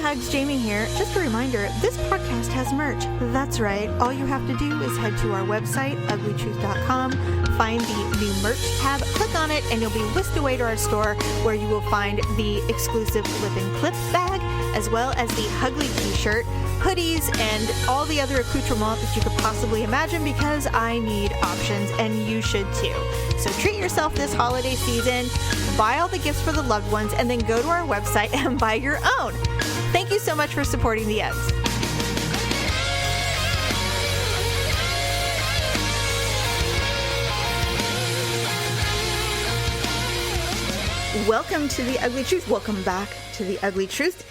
Hugs, Jamie here. Just a reminder, this podcast has merch. That's right. All you have to do is head to our website, uglytruth.com, find the new merch tab, click on it, and you'll be whisked away to our store where you will find the exclusive Lip and Clip bag, as well as the Hugly t-shirt, hoodies, and all the other accoutrements that you could possibly imagine, because I need options and you should too. So treat yourself this holiday season, buy all the gifts for the loved ones, and then go to our website and buy your own. Thank you so much for supporting the Uggs. Welcome to the Ugly Truth. Welcome back to the Ugly Truth.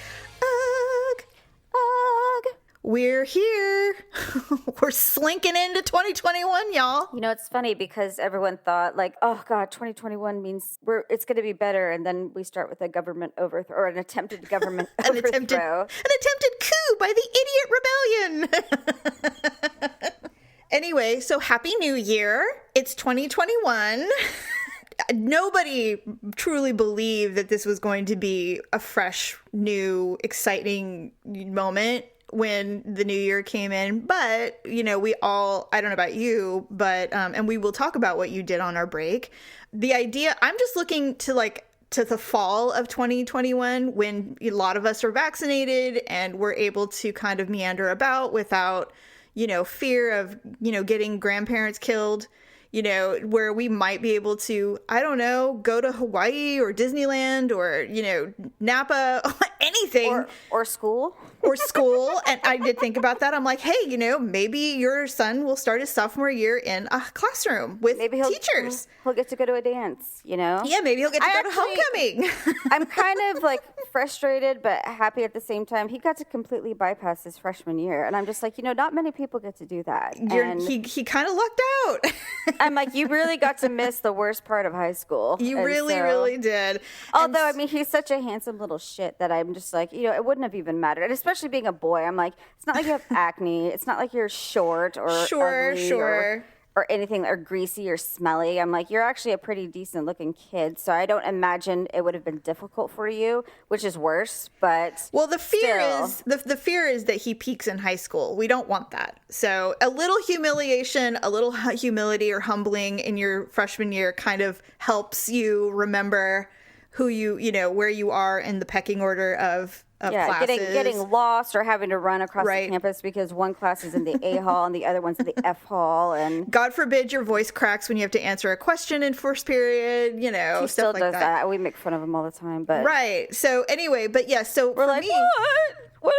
We're here. We're slinking into 2021, y'all. You know, it's funny because everyone thought like, oh God, 2021 means it's going to be better. And then we start with a government overthrow or an attempted government overthrow. An attempted coup by the idiot rebellion. Anyway, so Happy New Year. It's 2021. Nobody truly believed that this was going to be a fresh, new, exciting moment when the new year came in. But, you know, we all, I don't know about you, but, and we will talk about what you did on our break. The idea, I'm just looking to the fall of 2021 when a lot of us are vaccinated and we're able to kind of meander about without, you know, fear of, you know, getting grandparents killed. You know, where we might be able to, I don't know, go to Hawaii or Disneyland or, you know, Napa, anything. Or school. Or school. And I did think about that. I'm like, hey, you know, maybe your son will start his sophomore year in a classroom with teachers. He'll get to go to a dance, you know? Yeah, maybe he'll get to go to homecoming. I'm kind of like frustrated but happy at the same time. He got to completely bypass his freshman year. And I'm just like, you know, not many people get to do that. He kind of lucked out. I'm like, you really got to miss the worst part of high school. You really did. Although, I mean, he's such a handsome little shit that I'm just like, you know, it wouldn't have even mattered. And especially being a boy, I'm like, it's not like you have acne. It's not like you're short or ugly or anything, or greasy or smelly. I'm like, you're actually a pretty decent looking kid. So I don't imagine it would have been difficult for you, which is worse. But the fear is that he peaks in high school. We don't want that. So a little humiliation, a little humility or humbling in your freshman year kind of helps you remember who you know, where you are in the pecking order of classes. Getting lost or having to run across the campus because one class is in the A hall and the other one's in the F hall, and God forbid your voice cracks when you have to answer a question in first period, you know, he stuff still like does that. We make fun of him all the time, but So anyway, but yeah, so we're like, what?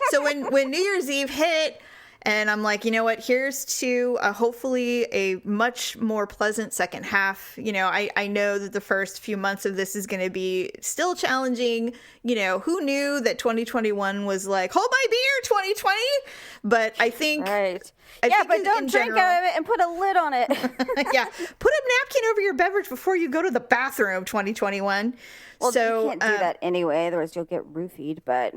So when New Year's Eve hit, and I'm like, you know what, here's to hopefully a much more pleasant second half. You know, I know that the first few months of this is going to be still challenging. You know, who knew that 2021 was like, hold my beer, 2020? But I think... Right. But don't drink out of it and put a lid on it. Yeah. Put a napkin over your beverage before you go to the bathroom, 2021. Well, you can't do that anyway, otherwise you'll get roofied, but...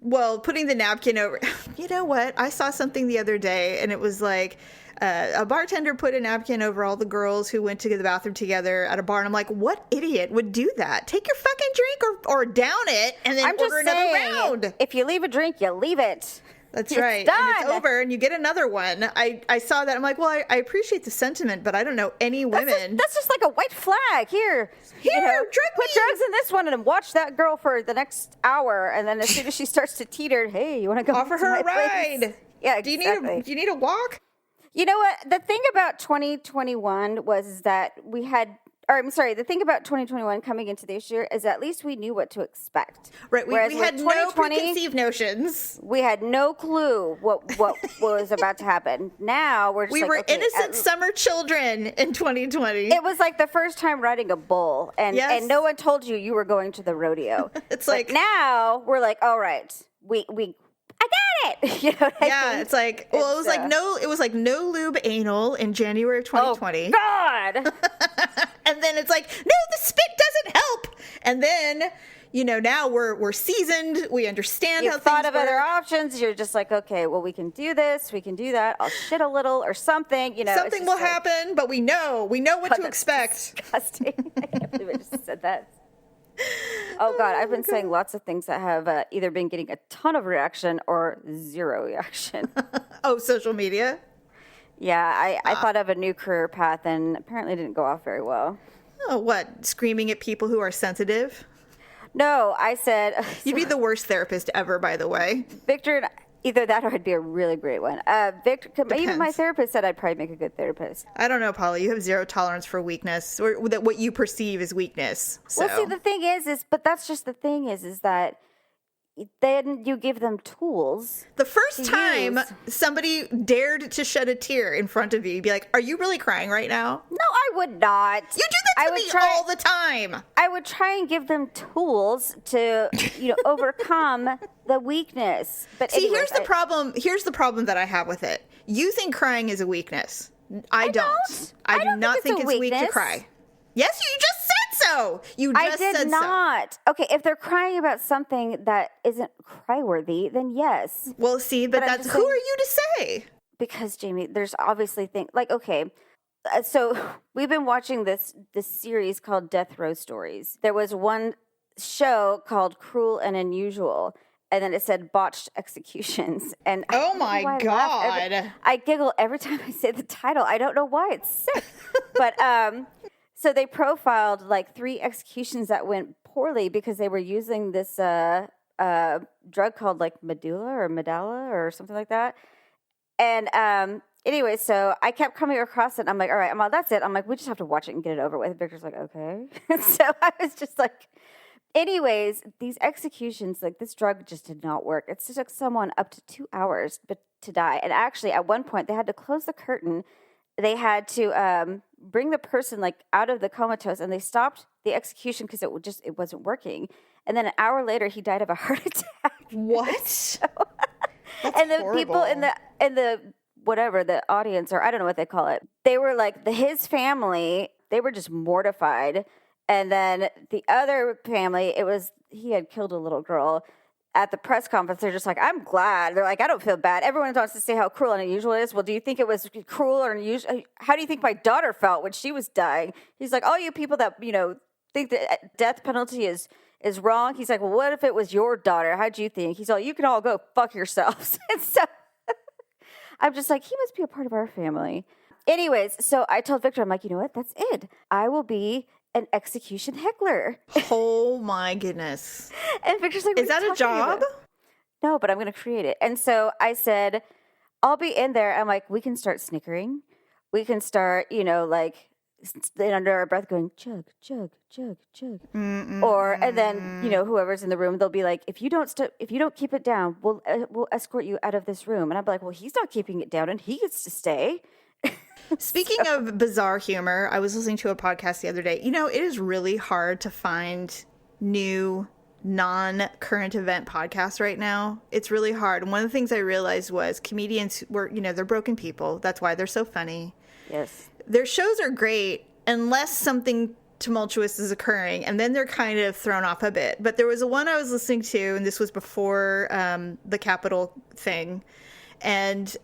Well, putting the napkin over, you know what? I saw something the other day and it was like a bartender put a napkin over all the girls who went to the bathroom together at a bar. And I'm like, what idiot would do that? Take your fucking drink or down it and then order another round. If you leave a drink, you leave it. That's right. Done. And it's over and you get another one. I saw that. I'm like, well, I appreciate the sentiment, but I don't know any women. That's just like a white flag. Here, put drugs in this one and watch that girl for the next hour. And then as soon as she starts to teeter, hey, you want to go offer her a ride? Place? Yeah, exactly. Do you need a walk? You know what? The thing about 2021 was that the thing about 2021 coming into this year is at least we knew what to expect. Right. We had no preconceived notions. We had no clue what was about to happen. Now we're just we were innocent summer children in 2020. It was like the first time riding a bull, and no one told you were going to the rodeo. It's but like now we're like, all right, I got it. You know what I mean? It's like, well, it was like no lube anal in January of 2020. Oh, God. And then it's like, no, the spit doesn't help. And then, you know, now we're seasoned. We understand how things work. You've thought of other options. You're just like, okay, well, we can do this. We can do that. I'll shit a little or something. You know, something will happen, but we know what to expect. Disgusting. I can't believe I just said that. Oh God, I've been saying lots of things that have either been getting a ton of reaction or zero reaction. Oh, social media? Yeah, I thought of a new career path and apparently didn't go off very well. Oh, what? Screaming at people who are sensitive? No, I said... You'd be the worst therapist ever, by the way. Victor, either that or I'd be a really great one. Victor, even my therapist said I'd probably make a good therapist. I don't know, Paula. You have zero tolerance for weakness, or that what you perceive as weakness. So. Well, see, the thing is, but that's just the thing is that then you give them tools. The first time somebody dared to shed a tear in front of you, you'd be like, are you really crying right now? No, I would not. You do that to me all the time. I would try and give them tools to, overcome the weakness. But see, here's the problem. Here's the problem that I have with it. You think crying is a weakness. I don't. I do not think it's weak to cry. Yes, you just said so. You just said so. I did not. Okay, if they're crying about something that isn't cry-worthy, then yes. Well, see, but that's who are you to say? Because, Jamie, there's obviously things like, okay, so we've been watching this series called Death Row Stories. There was one show called Cruel and Unusual, and then it said botched executions. And oh my God. I giggle every time I say the title. I don't know why. It's sick. But so they profiled like 3 executions that went poorly because they were using this drug called like medulla or something like that. And anyway, so I kept coming across it. And I'm like, all right, that's it. I'm like, we just have to watch it and get it over with. Victor's like, okay. So I was just like, anyways, these executions, like this drug just did not work. It took someone up to 2 hours to die. And actually, at one point, they had to close the curtain. They had to bring the person like out of the comatose, and they stopped the execution because it wasn't working. And then an hour later, he died of a heart attack. What? So, and the horrible. People in the whatever the audience, or I don't know what they call it, they were like his family. They were just mortified. And then the other family, he had killed a little girl. At the press conference, they're just like, I'm glad. They're like, I don't feel bad. Everyone wants to say how cruel and unusual it is. Well, do you think it was cruel or unusual? How do you think my daughter felt when she was dying? He's like, all you people that, think the death penalty is wrong. He's like, well, what if it was your daughter? How'd you think? He's like, you can all go fuck yourselves. And so I'm just like, he must be a part of our family. Anyways, so I told Victor, I'm like, you know what? That's it. I will be an execution heckler. Oh my goodness. And Victor's like, is that a job? No, but I'm going to create it. And so I said, I'll be in there. I'm like, we can start snickering. We can start, like under our breath going, chug, chug, chug, chug. And then, whoever's in the room, they'll be like, if you don't keep it down, we'll escort you out of this room. And I'm like, well, he's not keeping it down and he gets to stay. Speaking of bizarre humor, I was listening to a podcast the other day. It is really hard to find new non-current event podcasts right now. It's really hard. And one of the things I realized was comedians they're broken people. That's why they're so funny. Yes. Their shows are great unless something tumultuous is occurring, and then they're kind of thrown off a bit. But there was one I was listening to, and this was before the Capitol thing. And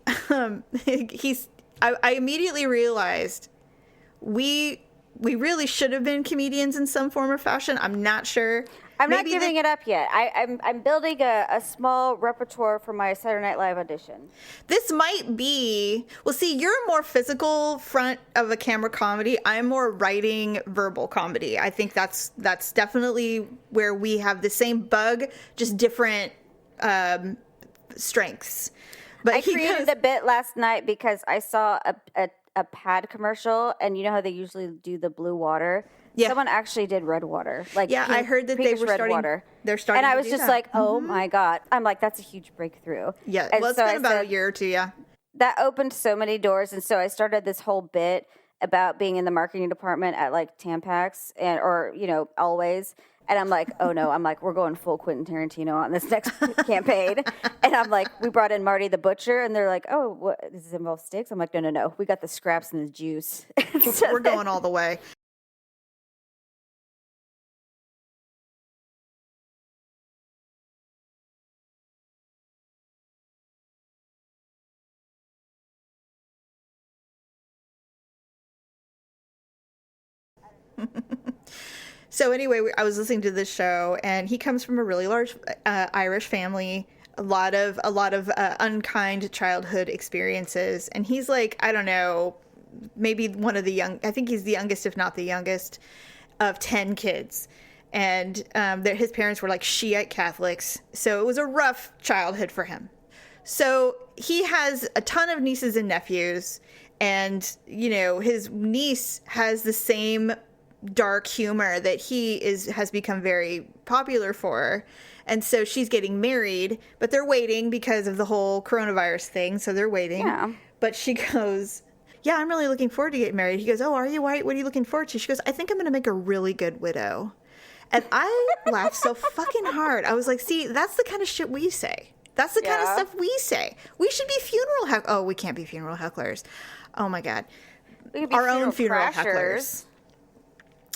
I immediately realized we really should have been comedians in some form or fashion. I'm not sure. I'm not giving it up yet. I'm building a small repertoire for my Saturday Night Live audition. This might be... Well, see, you're a more physical front of a camera comedy. I'm more writing verbal comedy. I think that's definitely where we have the same bug, just different strengths. But I created a bit last night because I saw a pad commercial, and you know how they usually do the blue water? Yeah. Someone actually did red water. I heard that they were starting. Water. They're starting. And I was just like, oh my God. I'm like, that's a huge breakthrough. Yeah. And well, it's been about a year or two, yeah. That opened so many doors. And so I started this whole bit about being in the marketing department at like Tampax or Always. And I'm like, oh no, we're going full Quentin Tarantino on this next campaign. And I'm like, we brought in Marty the Butcher, and they're like, oh, what, does this involve steaks? I'm like, no. We got the scraps and the juice. So we're going all the way. So anyway, I was listening to this show, and he comes from a really large Irish family, a lot of unkind childhood experiences, and he's like, I don't know, maybe one of the I think he's the youngest, if not the youngest, of 10 kids. And his parents were like Shiite Catholics, so it was a rough childhood for him. So he has a ton of nieces and nephews, and, you know, his niece has the same dark humor that he has become very popular for. And so she's getting married, but they're waiting because of the whole coronavirus thing, so they're waiting. Yeah. But she goes, yeah, I'm really looking forward to getting married. He goes, oh, are you? What are you looking forward to? She goes, I think I'm going to make a really good widow. And I laughed so fucking hard. I was like, see, that's the kind of shit we say. That's the kind of stuff we say. We should be funeral Oh, we can't be funeral hecklers. Oh, my God. We could be our own funeral hecklers.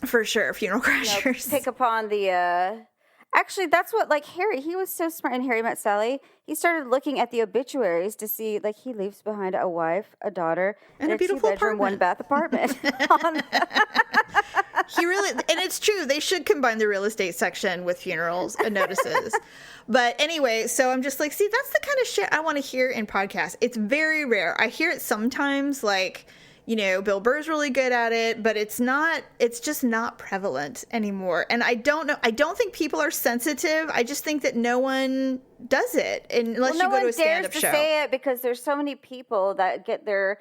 For sure, funeral crashers. You know, pick upon the... Actually, that's what, like, Harry, he was so smart in Harry Met Sally. He started looking at the obituaries to see, like, he leaves behind a wife, a daughter, and a beautiful 2-bedroom, 1-bath apartment. He really, and it's true, they should combine the real estate section with funerals and notices. But anyway, so I'm just like, see, that's the kind of shit I want to hear in podcasts. It's very rare. I hear it sometimes, like, you know, Bill Burr's really good at it, but it's just not prevalent anymore. And I don't think people are sensitive. I just think that no one does it unless you go to a stand-up show. No one dares to say it because there's so many people that get their,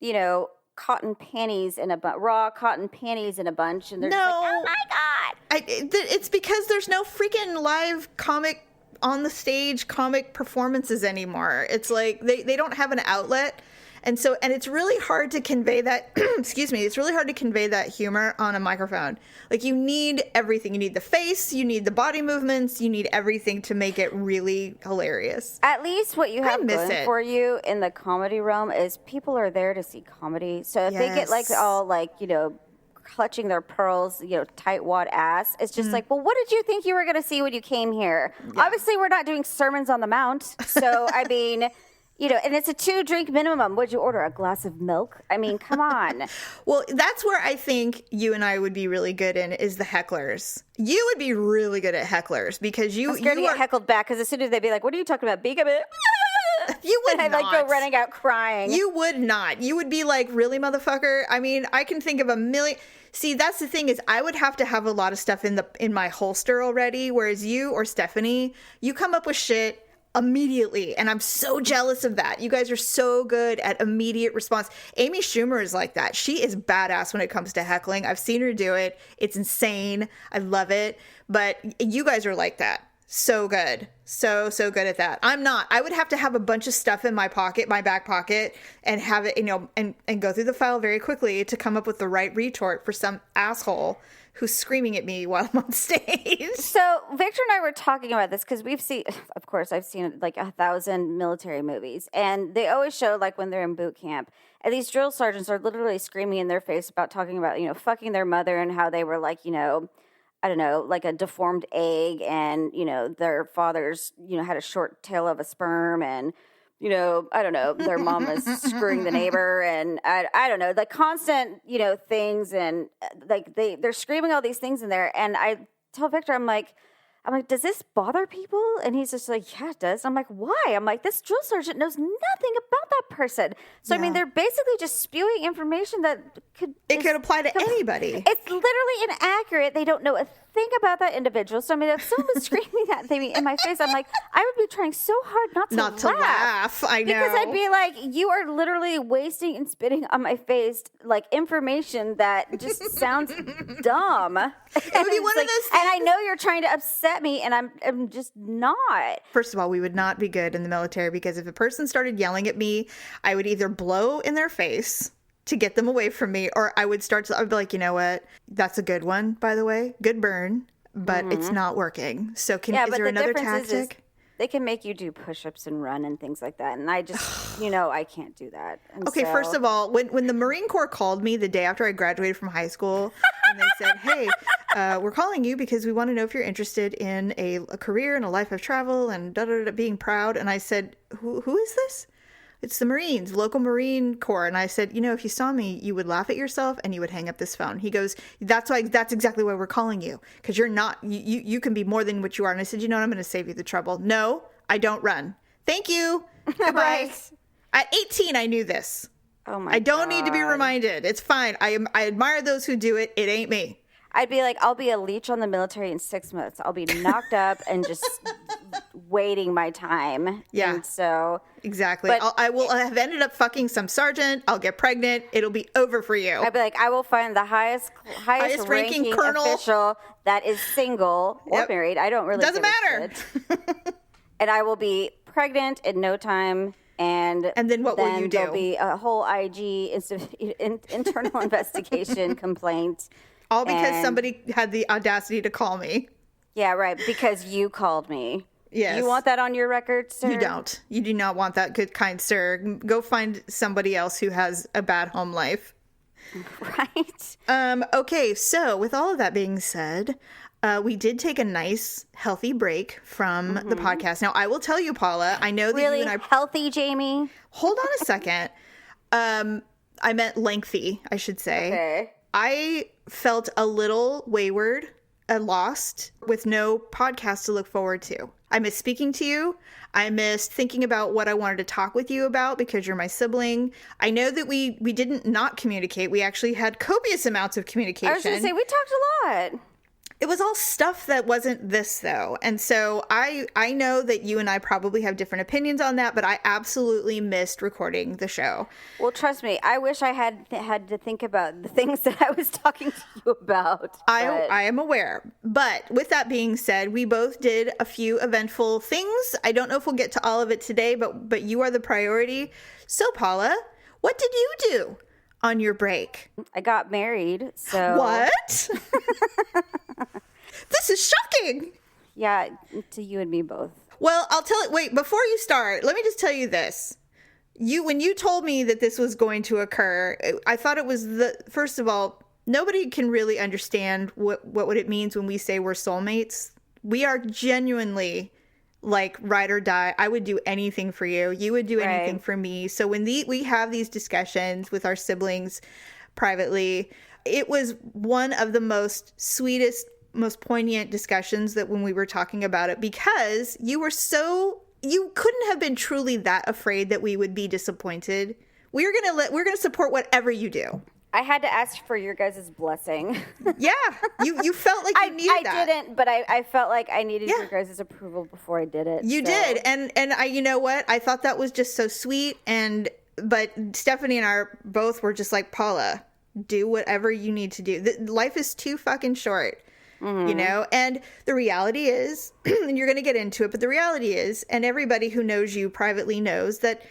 you know, cotton panties in raw cotton panties in a bunch, and they're just like, oh my God. It's because there's no freaking live comic on the stage comic performances anymore. It's like they don't have an outlet. And it's really hard to convey that, excuse me, it's really hard to convey that humor on a microphone. Like, you need everything. You need the face, you need the body movements, you need everything to make it really hilarious. At least what you have going for you in the comedy realm is people are there to see comedy. So if they get, like, all, like, you know, clutching their pearls, you know, tight wad ass, it's just like, well, what did you think you were going to see when you came here? Yeah. Obviously, we're not doing Sermons on the Mount. So, I mean... You know, and it's a 2-drink minimum. Would you order a glass of milk? I mean, come on. Well, that's where I think you and I would be really good in is the hecklers. You would be really good at hecklers because I'm scared to get heckled back because as soon as they'd be like, what are you talking about? Being a bit... You would and not. I'd like go running out crying. You would not. You would be like, really, motherfucker? I mean, I can think of a million... See, that's the thing is I would have to have a lot of stuff in my holster already, whereas you or Stephanie, you come up with shit immediately, and I'm so jealous of that. You guys are so good at immediate response. Amy Schumer is like that. She is badass when it comes to heckling. I've seen her do it. It's insane. I love it. But you guys are like that. So good. So good at that. I'm not. I would have to have a bunch of stuff in my pocket, my back pocket, and have it, you know, and go through the file very quickly to come up with the right retort for some asshole who's screaming at me while I'm on stage. So Victor and I were talking about this because of course, I've seen like 1,000 military movies, and they always show like when they're in boot camp, and these drill sergeants are literally screaming in their face about talking about, you know, fucking their mother and how they were like, you know, I don't know, like a deformed egg, and, you know, their fathers, you know, had a short tail of a sperm, and, you know, I don't know, their mom was screwing the neighbor, and I don't know, the constant, you know, things, and like they're screaming all these things in there, and I tell Victor, I'm like, does this bother people? And he's just like, yeah, it does. I'm like, why? I'm like, this drill sergeant knows nothing about that person. So, yeah. I mean, they're basically just spewing information that could apply to anybody. It's literally inaccurate. They don't know a thing about that individual. So, I mean, if someone was screaming that thing in my face, I'm like, I would be trying so hard not to laugh. I know. Because I'd be like, you are literally wasting and spitting on my face, like, information that just sounds dumb. It would be one of those things. And I know you're trying to upset me, and I'm just not. First of all, we would not be good in the military, because if a person started yelling at me, I would either blow in their face to get them away from me, or I would be like, you know what? That's a good one, by the way. Good burn, but it's not working. So is there another tactic? Is they can make you do push-ups and run and things like that. And I just, you know, I can't do that. And okay, first of all, when the Marine Corps called me the day after I graduated from high school, and they said, hey, we're calling you because we want to know if you're interested in a career and a life of travel and being proud. And I said, who is this? it's the Marines, local Marine Corps. And I said, if you saw me, you would laugh at yourself and you would hang up this phone. He goes, that's exactly why we're calling you. Because you're not, you can be more than what you are. And I said, I'm going to save you the trouble. No, I don't run. Thank you. Goodbye. Right. At 18, I knew this. Oh my I don't need to be reminded. It's fine. I admire those who do it. It ain't me. I'd be like, I'll be a leech on the military in 6 months. I'll be knocked up and just waiting my time. Yeah. And so exactly. I will have ended up fucking some sergeant. I'll get pregnant. It'll be over for you. I'd be like, I will find the highest ranking colonel official that is single or married. I don't really doesn't matter. And I will be pregnant in no time. And then what will you do? There'll be a whole IG internal investigation complaint. All because somebody had the audacity to call me. Yeah, right. Because you called me. Yes. You want that on your record, sir? You don't. You do not want that, good, kind sir. Go find somebody else who has a bad home life. Right. Okay, so with all of that being said, we did take a nice, healthy break from the podcast. Now, I will tell you, Paula, I know that really you and I... healthy, Jamie? Hold on a second. I meant lengthy, I should say. Okay. I felt a little wayward and lost with no podcast to look forward to. I missed speaking to you. I missed thinking about what I wanted to talk with you about because you're my sibling. I know that we didn't not communicate. We actually had copious amounts of communication. I was going to say, we talked a lot. It was all stuff that wasn't this, though. And so I know that you and I probably have different opinions on that, but I absolutely missed recording the show. Well, trust me, I wish I had to think about the things that I was talking to you about. I am aware. But with that being said, we both did a few eventful things. I don't know if we'll get to all of it today, but you are the priority. So, Paula, what did you do on your break? I got married, so... What? This is shocking. Yeah, to you and me both. Well, I'll tell it. Wait, before you start, let me just tell you this. When you told me that this was going to occur, I thought it was first of all, nobody can really understand what it means when we say we're soulmates. We are genuinely like ride or die. I would do anything for you. You would do anything for me. So when we have these discussions with our siblings privately, it was one of the sweetest, most poignant discussions that when we were talking about it, because you couldn't have been truly that afraid that we would be disappointed. We're gonna support whatever you do. I had to ask for your guys' blessing. Yeah, you felt like you needed that. I didn't, but I felt like I needed your guys' approval before I did it. You did, and I, you know what? I thought that was just so sweet. But Stephanie and I both were just like, Paula, do whatever you need to do. Life is too fucking short. Mm-hmm. And the reality is, and you're going to get into it, but the reality is, and everybody who knows you privately knows, that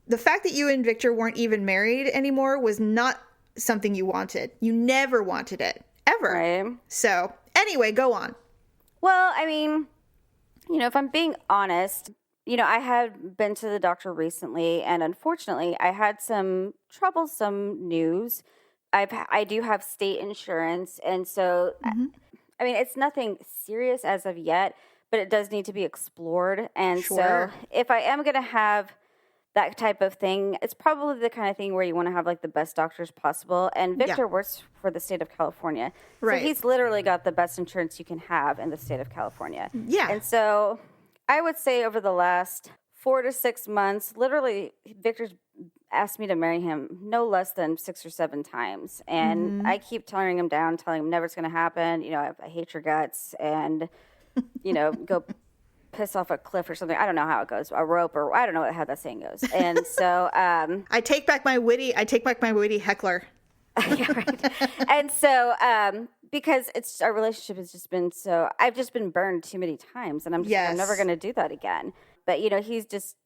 the fact that you and Victor weren't even married anymore was not something you wanted. You never wanted it, ever. Right. So anyway, go on. Well, I mean, if I'm being honest, I had been to the doctor recently, and unfortunately, I had some troublesome news. I do have state insurance, and so... Mm-hmm. I mean, it's nothing serious as of yet, but it does need to be explored. And so if I am going to have that type of thing, it's probably the kind of thing where you want to have like the best doctors possible. And Victor works for the state of California. Right. So he's literally got the best insurance you can have in the state of California. Yeah. And so I would say over the last 4 to 6 months, literally Victor's asked me to marry him no less than 6 or 7 times. And I keep turning him down, telling him never it's going to happen. I hate your guts and, go piss off a cliff or something. I don't know how it goes. A rope or I don't know how that saying goes. And so... I take back my witty heckler. Yeah, right. And so because our relationship has just been I've just been burned too many times. And I'm never going to do that again. But, he's just...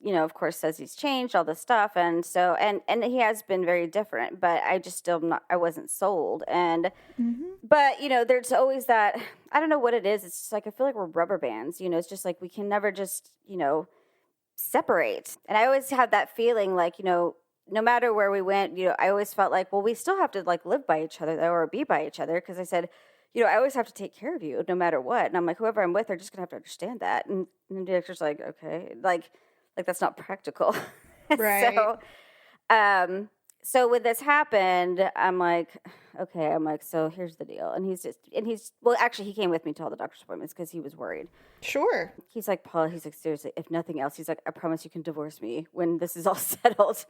of course says he's changed all this stuff. And so, and he has been very different, but I just I wasn't sold. And, but, there's always that, I don't know what it is. It's just like, I feel like we're rubber bands, it's just like, we can never just, separate. And I always have that feeling like, no matter where we went, I always felt like, well, we still have to like live by each other or be by each other. Cause I said, I always have to take care of you no matter what. And I'm like, whoever I'm with, they're just gonna have to understand that. And the director's like, okay, like that's not practical. Right. So when this happened, I'm like, okay, so here's the deal. And well, actually, he came with me to all the doctor's appointments because he was worried. Sure. He's like, Paula, seriously, if nothing else, he's like, I promise you can divorce me when this is all settled.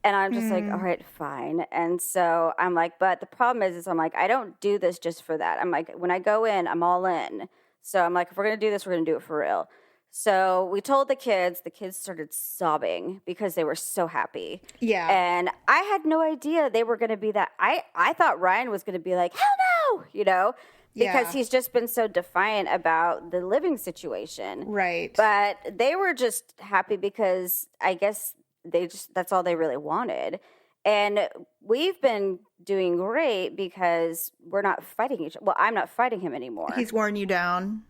And I'm just like, all right, fine. And so I'm like, but the problem is I'm like, I don't do this just for that. I'm like, when I go in, I'm all in. So I'm like, if we're going to do this, we're going to do it for real. So we told the kids started sobbing because they were so happy. Yeah. And I had no idea they were going to be that. I thought Ryan was going to be like, hell no, because he's just been so defiant about the living situation. Right. But they were just happy because I guess that's all they really wanted. And we've been doing great because we're not fighting each other. Well, I'm not fighting him anymore. He's worn you down.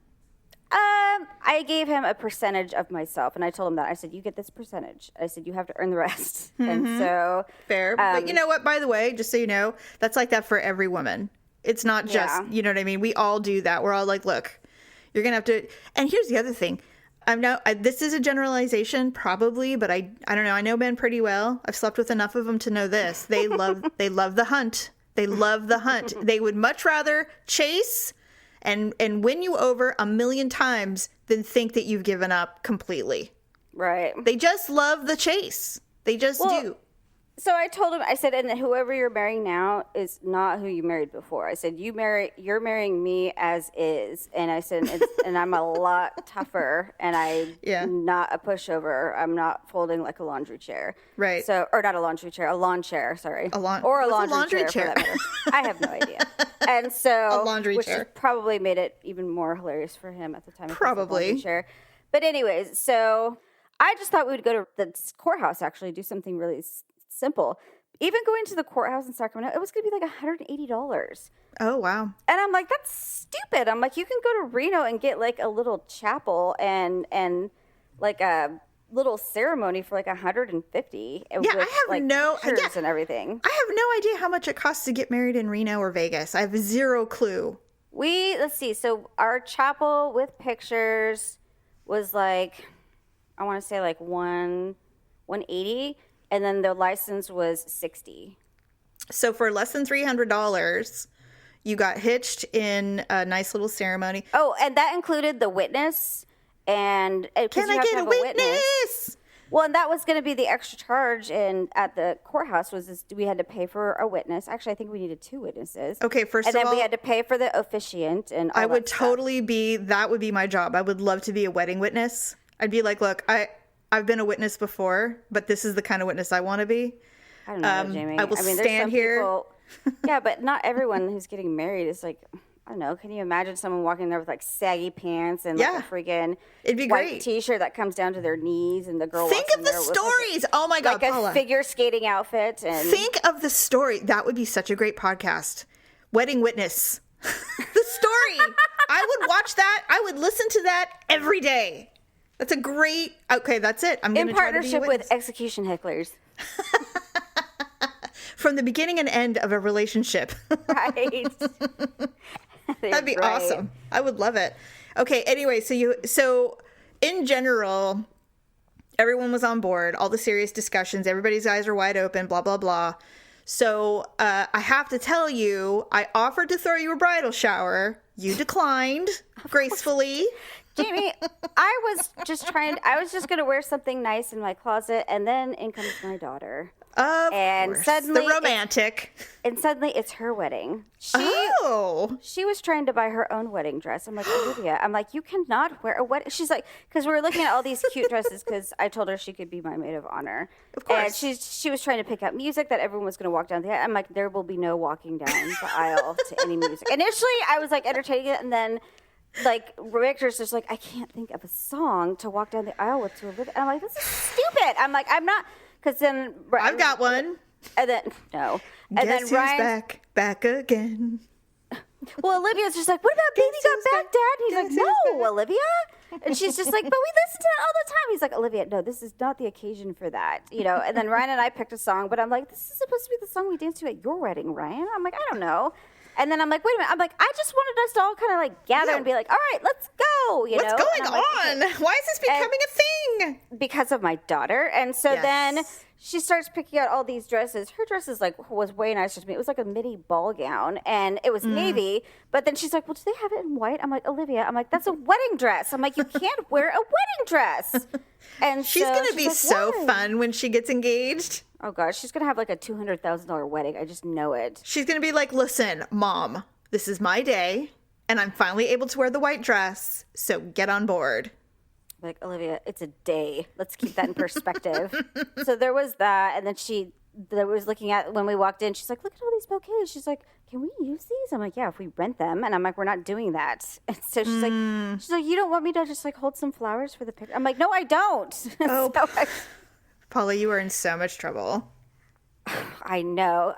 I gave him a percentage of myself, and I told him that. I said, you get this percentage. I said, you have to earn the rest. And so... Fair. But you know what, by the way, just so you know, that's like that for every woman. It's not just, you know what I mean? We all do that. We're all like, look, you're going to have to... And here's the other thing. This is a generalization, probably, but I don't know. I know men pretty well. I've slept with enough of them to know this. They love the hunt. They love the hunt. They would much rather chase... and win you over 1,000,000 times than think that you've given up completely. Right. They just love the chase. They just do. So I told him, I said, and whoever you're marrying now is not who you married before. I said, you're marrying me as is. And I said, and I'm a lot tougher, and I'm not a pushover. I'm not folding like a laundry chair. Right. So, or not a laundry chair, a lawn chair, sorry. Or a laundry chair. For that matter. I have no idea. And so, a laundry chair. Which probably made it even more hilarious for him at the time. Probably. Chair. But anyways, so I just thought we would go to the courthouse, actually, do something really simple. Even going to the courthouse in Sacramento, it was going to be like $180. Oh, wow. And I'm like, that's stupid. I'm like, you can go to Reno and get like a little chapel and like a little ceremony for like $150. Yeah, with, I have pictures and everything. I have no idea how much it costs to get married in Reno or Vegas. I have zero clue. Let's see. So our chapel with pictures was like, I want to say like $180. And then the license was $60. So for less than $300, you got hitched in a nice little ceremony. Oh, and that included the witness. And can I get a witness? Well, and that was going to be the extra charge. And at the courthouse we had to pay for a witness. Actually, I think we needed 2 witnesses. Okay, and then we had to pay for the officiant and all I would that totally that would be my job. I would love to be a wedding witness. I'd be like, look, I've been a witness before, but this is the kind of witness I want to be. I don't know, Jamie. I will stand here. People, yeah, but not everyone who's getting married is like, I don't know. Can you imagine someone walking there with like saggy pants and like a freaking It'd be white great. T-shirt that comes down to their knees, and the girl think walks of the stories. Oh my God, like Paula. a figure skating outfit. And think of the story. That would be such a great podcast. Wedding Witness. The story. I would watch that. I would listen to that every day. That's a great. Okay, that's it. I'm going to try to be a witness. In partnership with Execution Hecklers. From the beginning and end of a relationship. Right. That'd be awesome. I would love it. Okay, anyway, so in general, everyone was on board, all the serious discussions, everybody's eyes are wide open, blah, blah, blah. So I have to tell you, I offered to throw you a bridal shower. You declined gracefully. Jamie, I was just going to wear something nice in my closet, and then in comes my daughter. Of course. Suddenly, the romantic. Suddenly it's her wedding. She was trying to buy her own wedding dress. I'm like, Olivia, you cannot wear a wedding. She's like, because we were looking at all these cute dresses because I told her she could be my maid of honor. Of course. And she was trying to pick out music that everyone was going to walk down the aisle. I'm like, there will be no walking down the aisle to any music. Initially, I was like entertaining it, and then like Victor's just like, I can't think of a song to walk down the aisle with to Olivia. And I'm like, this is stupid. I'm like, I'm not. Because then I've got one. And then no. And Guess then Ryan's who's back again. Well, Olivia's just like, what about Baby Got Back, Dad? And he's like, no, Olivia. And she's just like, but we listen to it all the time. He's like, Olivia, no, this is not the occasion for that. And then Ryan and I picked a song, but I'm like, this is supposed to be the song we danced to at your wedding, Ryan. I'm like, I don't know. And then I'm like, wait a minute. I'm like, I just wanted us to all kind of like gather and be like, all right, let's go. What's going on? Why is this becoming a because of my daughter. And so then she starts picking out all these dresses. Her dress is was way nicer to me. It was like a mini ball gown, and it was navy. But then she's like, well, do they have it in white? I'm like, Olivia, that's a wedding dress. I'm like, you can't wear a wedding dress. And she's going to be so fun when she gets engaged. Oh, gosh. She's going to have like a $200,000 wedding. I just know it. She's going to be like, listen, Mom, this is my day, and I'm finally able to wear the white dress, so get on board. Like, Olivia, it's a day. Let's keep that in perspective. So there was that, and then there was looking at, when we walked in, she's like, look at all these bouquets. She's like, can we use these? I'm like, yeah, if we rent them. And I'm like, we're not doing that. And so she's like, you don't want me to just like hold some flowers for the picture? I'm like, no, I don't. Oh, Paula, you are in so much trouble. I know.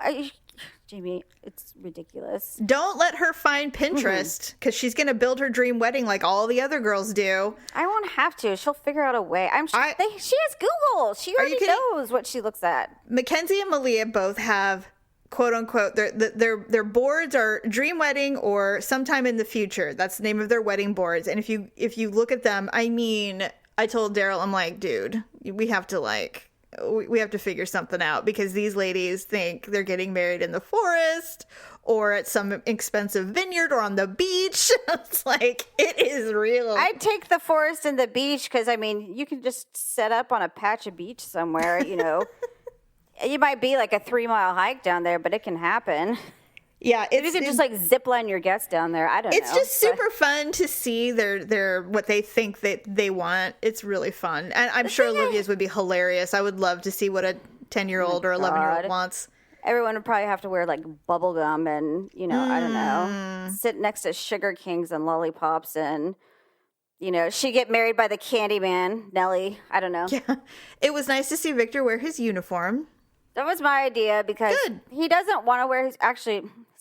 Jamie, it's ridiculous. Don't let her find Pinterest, because she's going to build her dream wedding like all the other girls do. I won't have to. She'll figure out a way. She has Google. She already knows what she looks at. Mackenzie and Malia both have, quote unquote, their boards are dream wedding or sometime in the future. That's the name of their wedding boards. And if you look at them, I told Daryl, I'm like, dude, we have to figure something out, because these ladies think they're getting married in the forest or at some expensive vineyard or on the beach. It's like, it is real. I'd take the forest and the beach, because you can just set up on a patch of beach somewhere, It might be like a 3-mile hike down there, but it can happen. Yeah, you can just like zip line your guests down there. I don't know. It's just super fun to see their what they think that they want. It's really fun, and I'm sure Olivia's would be hilarious. I would love to see what a 10-year-old or 11-year-old wants. Everyone would probably have to wear like bubble gum and I don't know, sit next to Sugar Kings and lollipops, and she'd get married by the Candyman, Nelly. I don't know. Yeah, it was nice to see Victor wear his uniform. That was my idea, because he doesn't want to wear his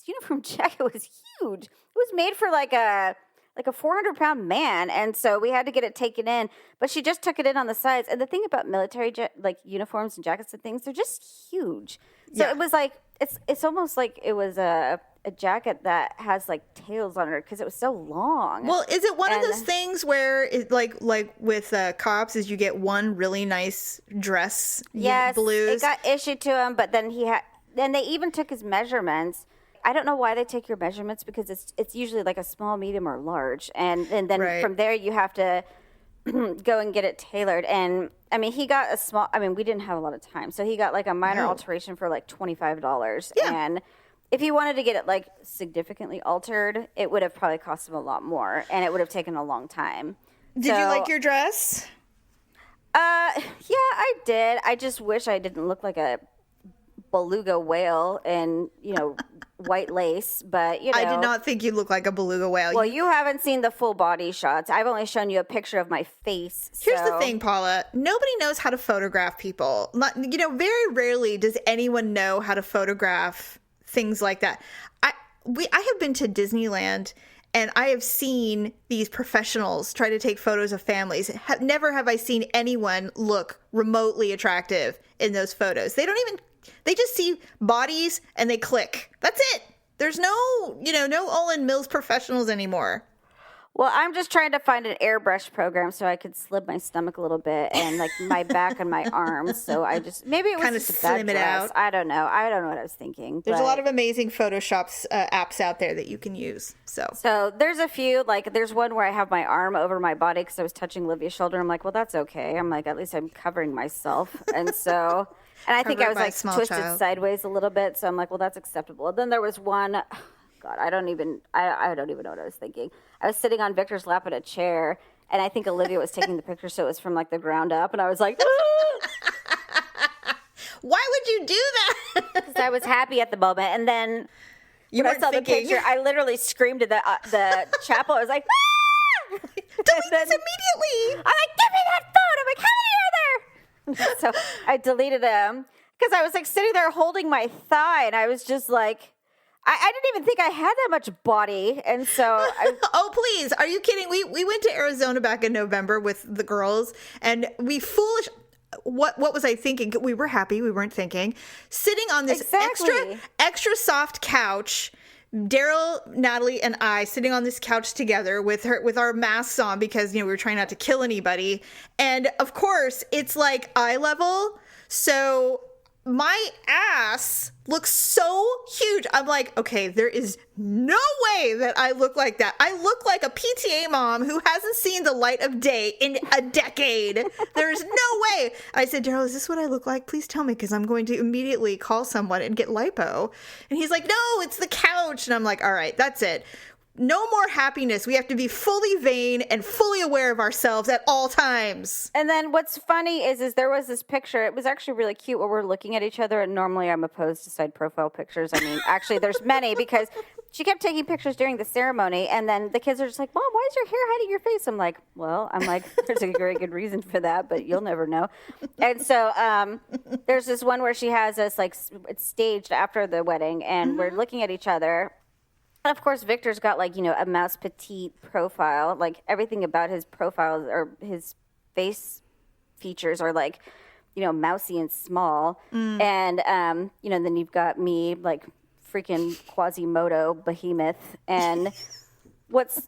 uniform jacket was huge. It was made for like a 400-pound man, and so we had to get it taken in. But she just took it in on the sides. And the thing about military uniforms and jackets and things, they're just huge. So it was like it's almost like it was a jacket that has like tails on it, because it was so long. Well, is it one of those things where it, like with cops, is you get one really nice dress? Yes, blues. It got issued to him, but then they even took his measurements. I don't know why they take your measurements, because it's usually like a small, medium, or large, and then from there you have to go and get it tailored. And he got a small. We didn't have a lot of time, so he got like a minor alteration for like $25. Yeah. And if he wanted to get it like significantly altered, it would have probably cost him a lot more, and it would have taken a long time. Did you like your dress? Yeah, I did. I just wish I didn't look like a beluga whale in, white lace, but I did not think you looked like a beluga whale. Well, you haven't seen the full body shots. I've only shown you a picture of my face. Here's the thing, Paula. Nobody knows how to photograph people. Very rarely does anyone know how to photograph things like that. I have been to Disneyland, and I have seen these professionals try to take photos of families. Never have I seen anyone look remotely attractive in those photos. They just see bodies and they click. That's it. There's no Olin Mills professionals anymore. Well, I'm just trying to find an airbrush program so I could slip my stomach a little bit and like my back and my arms. So I just, maybe it was kind of slim it out. I don't know. I don't know what I was thinking. There's a lot of amazing Photoshop apps out there that you can use. So there's a few, like there's one where I have my arm over my body because I was touching Livia's shoulder. I'm like, well, that's okay. I'm like, at least I'm covering myself. And so, and I think I was like twisted sideways a little bit. So I'm like, well, that's acceptable. And then there was one, God, I don't even know what I was thinking. I was sitting on Victor's lap in a chair, and I think Olivia was taking the picture, so it was from like the ground up, and I was like, why would you do that? Because I was happy at the moment, and then when I saw the picture, I literally screamed at the chapel. I was like, ah! Delete this immediately. I'm like, give me that phone. I'm like, how many are there? So I deleted them because I was like sitting there holding my thigh, and I was just like, I didn't even think I had that much body, and so oh, please, are you kidding? We went to Arizona back in November with the girls, and what was I thinking? We were happy. We weren't thinking. Sitting on this extra soft couch, Daryl, Natalie, and I sitting on this couch together with our masks on because, we were trying not to kill anybody. And of course, it's like eye level. So my ass looks so huge. I'm like, okay, there is no way that I look like that. I look like a PTA mom who hasn't seen the light of day in a decade. There's no way. I said, Daryl, is this what I look like? Please tell me, because I'm going to immediately call someone and get lipo. And he's like, no, it's the couch. And I'm like, all right, that's it. No more happiness. We have to be fully vain and fully aware of ourselves at all times. And then what's funny is there was this picture. It was actually really cute where we're looking at each other. And normally I'm opposed to side profile pictures. I mean, actually, there's many because she kept taking pictures during the ceremony. And then the kids are just like, Mom, why is your hair hiding your face? I'm like, there's a very good reason for that, but you'll never know. And so there's this one where she has us like it's staged after the wedding and we're looking at each other. And of course, Victor's got like, a mouse petite profile. Like everything about his profile or his face features are like, mousy and small. And, then you've got me like freaking Quasimodo behemoth. And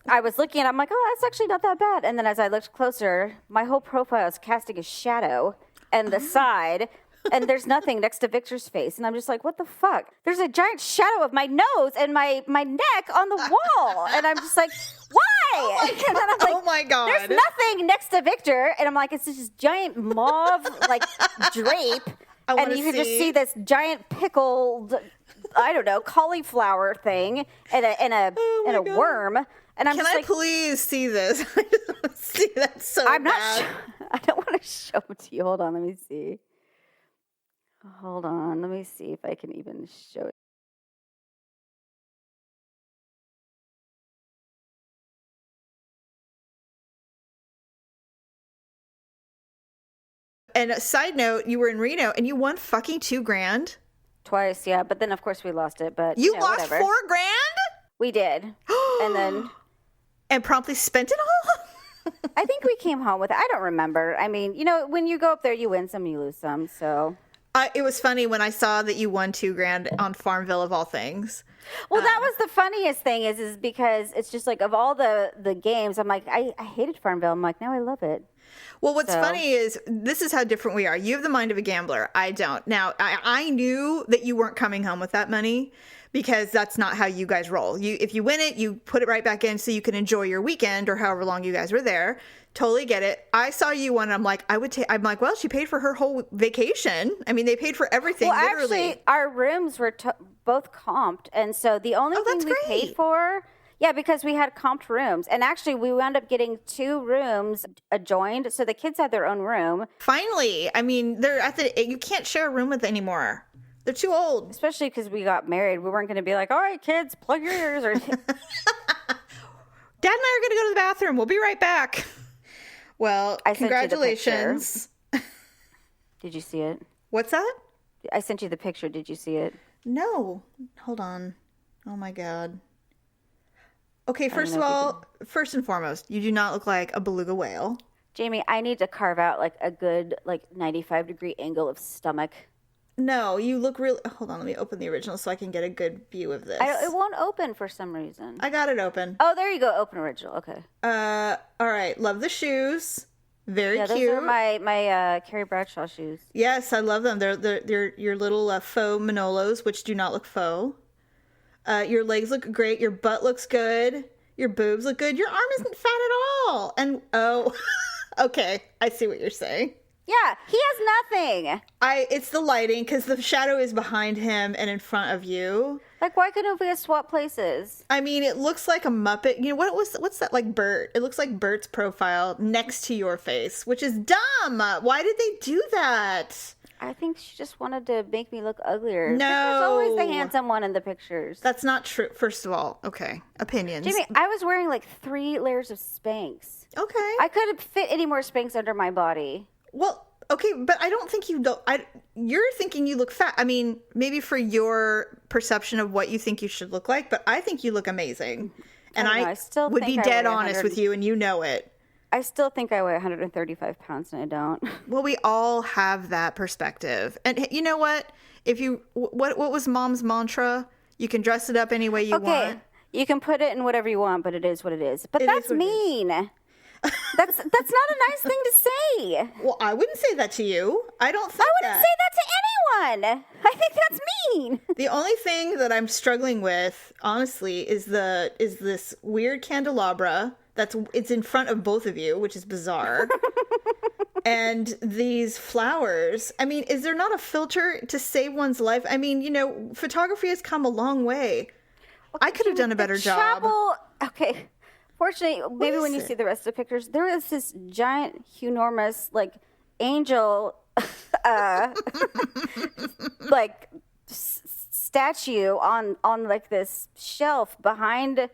I was looking at, I'm like, oh, that's actually not that bad. And then as I looked closer, my whole profile is casting a shadow and the side. And there's nothing next to Victor's face. And I'm just like, what the fuck? There's a giant shadow of my nose and my neck on the wall. And I'm just like, why? And then I'm like, oh my God. There's nothing next to Victor. And I'm like, it's this giant mauve, like, drape. And you can just see this giant pickled, I don't know, cauliflower thing and a worm. And I'm Can just I like, please see this? I just want to see that so I'm bad. not I don't want to show it to you. Hold on, let me see. Hold on, let me see if I can even show it. And a side note, you were in Reno and you won fucking $2,000. Twice, yeah. But then, of course, we lost it. But you lost whatever. $4,000? We did. And then... And promptly spent it all? I think we came home with it. I don't remember. I mean, when you go up there, you win some, you lose some, so... It was funny when I saw that you won $2,000 on Farmville of all things. Well, that was the funniest thing is because it's just like of all the games, I'm like, I hated Farmville. I'm like, now I love it. Well, what's funny is this is how different we are. You have the mind of a gambler. I don't. Now, I knew that you weren't coming home with that money because that's not how you guys roll. If you win it, you put it right back in so you can enjoy your weekend or however long you guys were there. Totally get it. I saw you one. I'm like, I'm like, well, she paid for her whole vacation. I mean, they paid for everything. Well, literally. Actually, our rooms were both comped, and so the only thing we paid for, because we had comped rooms, and actually we wound up getting 2 rooms adjoined, so the kids had their own room. Finally, I mean, you can't share a room with anymore. They're too old. Especially because we got married. We weren't going to be like, all right, kids, plug your ears. Or Dad and I are going to go to the bathroom. We'll be right back. Well, congratulations. Did you see it? What's that? I sent you the picture. Did you see it? No. Hold on. Oh, my God. Okay, first of all, first and foremost, you do not look like a beluga whale. Jamie, I need to carve out like a good 95-degree angle of stomach. No, you look really... Hold on, let me open the original so I can get a good view of this. It won't open for some reason. I got it open. Oh, there you go. Open original. Okay. All right. Love the shoes. Very cute. Those are my Carrie Bradshaw shoes. Yes, I love them. They're your little faux Manolos, which do not look faux. Your legs look great. Your butt looks good. Your boobs look good. Your arm isn't fat at all. And okay, I see what you're saying. Yeah, he has nothing. It's the lighting because the shadow is behind him and in front of you. Like, why couldn't we have swapped places? I mean, it looks like a Muppet. You know what's that like Bert? It looks like Bert's profile next to your face, which is dumb. Why did they do that? I think she just wanted to make me look uglier. No. There's always the handsome one in the pictures. That's not true. First of all, okay, opinions. Jamie, I was wearing like 3 layers of Spanx. Okay. I couldn't fit any more Spanx under my body. Well, okay, but I don't think you're thinking you look fat. I mean, maybe for your perception of what you think you should look like, but I think you look amazing. And I still would be dead honest with you, and you know it. I still think I weigh 135 pounds, and I don't. Well, we all have that perspective. And you know what? What was Mom's mantra? You can dress it up any way you want. You can put it in whatever you want, but it is what it is. But that's mean. That's not a nice thing to say. Well, I wouldn't say that to you. I don't think I wouldn't say that to anyone. I think that's mean. The only thing that I'm struggling with, honestly, is this weird candelabra it's in front of both of you, which is bizarre. And these flowers. I mean, is there not a filter to save one's life? I mean, photography has come a long way. Okay, I could have done a better job. Okay. Fortunately, maybe when you see the rest of the pictures, there is this giant, enormous, like, angel, like, statue on like this shelf behind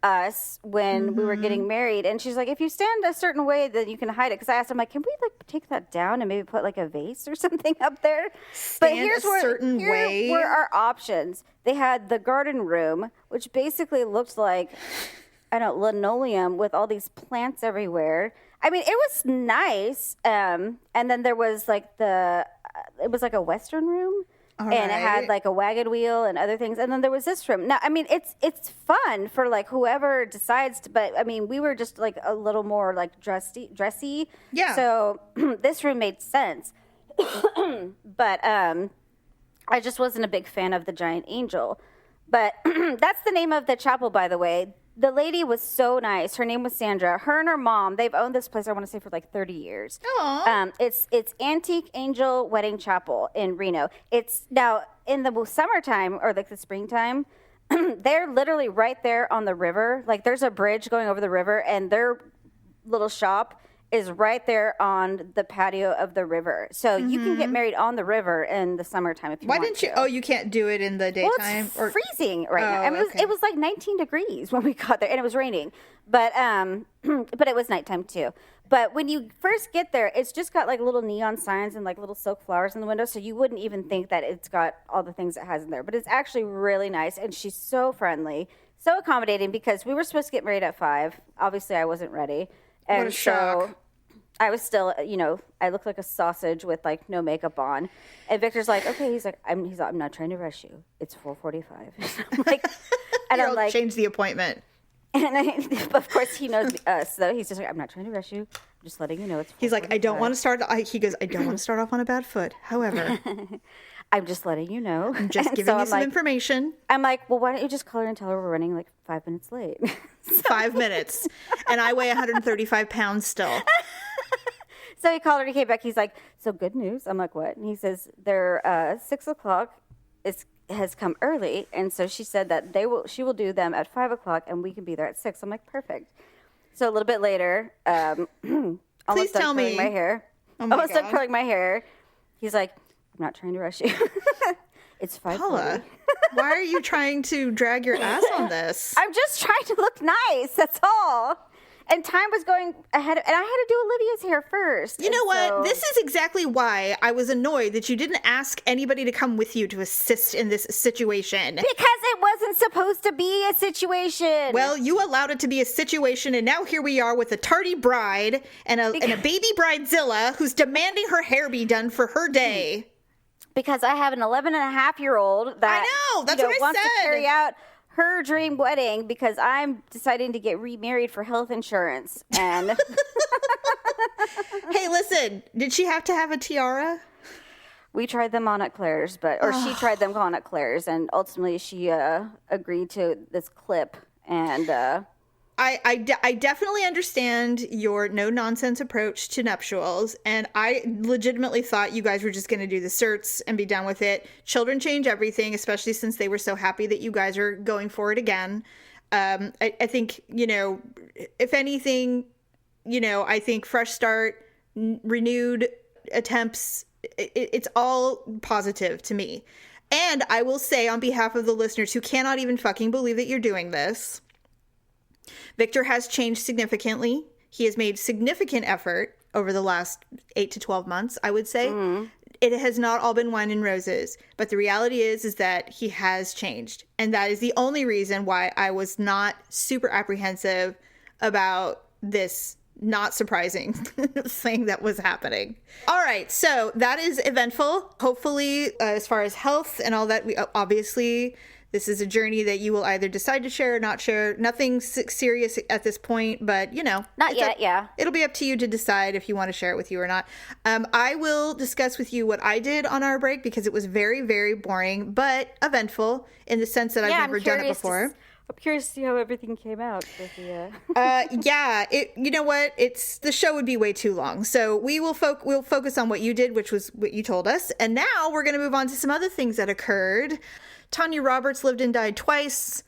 us when we were getting married. And she's like, if you stand a certain way, then you can hide it. Because I asked him, like, can we, like, take that down and maybe put, like, a vase or something up there? But here were our options. They had the garden room, which basically looked like, I don't know, linoleum with all these plants everywhere. I mean, it was nice. And then there was, like, it was like a Western room. And it had like a wagon wheel and other things. And then there was this room. Now, I mean, it's fun for like whoever decides to, but I mean, we were just like a little more like dressy. Yeah. So this room made sense. But I just wasn't a big fan of the giant angel. But that's the name of the chapel, by the way. The lady was so nice. Her name was Sandra. Her and her mom, they've owned this place, I want to say, for like 30 years. Aww. It's Antique Angel Wedding Chapel in Reno. It's now in the summertime or like the springtime, they're literally right there on the river. Like there's a bridge going over the river and their little shop is right there on the patio of the river. So you can get married on the river in the summertime if you want to. Why didn't you? Oh, you can't do it in the daytime? Well, it's freezing right now. I mean, it was like 19 degrees when we got there, and it was raining. But but it was nighttime too. But when you first get there, it's just got like little neon signs and like little silk flowers in the window, so you wouldn't even think that it's got all the things it has in there. But it's actually really nice, and she's so friendly, so accommodating, because we were supposed to get married at 5. Obviously, I wasn't ready. And what a shock. I was still, I looked like a sausage with like no makeup on. And Victor's like, okay, he's like, I'm not trying to rush you. It's 4:45. I'm like, and I'm like, change the appointment. And of course he knows us, so he's just like, I'm not trying to rush you. I'm just letting you know it's 4:45. He's like, I don't want to start. He goes, I don't want to start off on a bad foot. However, I'm just letting you know. I'm just giving you some information. I'm like, well, why don't you just call her and tell her we're running like 5 minutes late? 5 minutes, and I weigh 135 pounds still. So he called her and he came back. He's like, so good news. I'm like, what? And he says, their 6 o'clock has come early. And so she said that she will do them at 5 o'clock and we can be there at 6. I'm like, perfect. So a little bit later, almost done curling my hair. Oh my almost God. done curling my hair. He's like, I'm not trying to rush you. It's 5:40. Paula, why are you trying to drag your ass on this? I'm just trying to look nice. That's all. And time was going ahead, and I had to do Olivia's hair first. You know what? This is exactly why I was annoyed that you didn't ask anybody to come with you to assist in this situation. Because it wasn't supposed to be a situation. Well, you allowed it to be a situation, and now here we are with a tardy bride and a baby bridezilla who's demanding her hair be done for her day. Because I have an 11-and-a-half-year-old that I know, that's what I wants said. to carry out her dream wedding because I'm deciding to get remarried for health insurance. And hey, listen, did she have to have a tiara? We tried them on at Claire's, or she tried them on at Claire's, and ultimately she agreed to this clip. And I definitely understand your no-nonsense approach to nuptials, and I legitimately thought you guys were just going to do the certs and be done with it. Children change everything, especially since they were so happy that you guys are going for it again. I think, if anything, I think fresh start, renewed attempts, it's all positive to me. And I will say on behalf of the listeners who cannot even fucking believe that you're doing this, Victor has changed significantly. He has made significant effort over the last 8 to 12 months, I would say. Mm. It has not all been wine and roses, but the reality is that he has changed. And that is the only reason why I was not super apprehensive about this not surprising thing that was happening. All right, so that is eventful. Hopefully, as far as health and all that, we obviously This is a journey that you will either decide to share or not share. Nothing serious at this point, but, you know. Not yet, yeah. It'll be up to you to decide if you want to share it with you or not. I will discuss with you what I did on our break because it was very, very boring, but eventful in the sense that I've never done it before. I'm curious to see how everything came out with the. Yeah, you know what? The show would be way too long, so we'll focus on what you did, which was what you told us, and now we're going to move on to some other things that occurred. Tanya Roberts lived and died twice.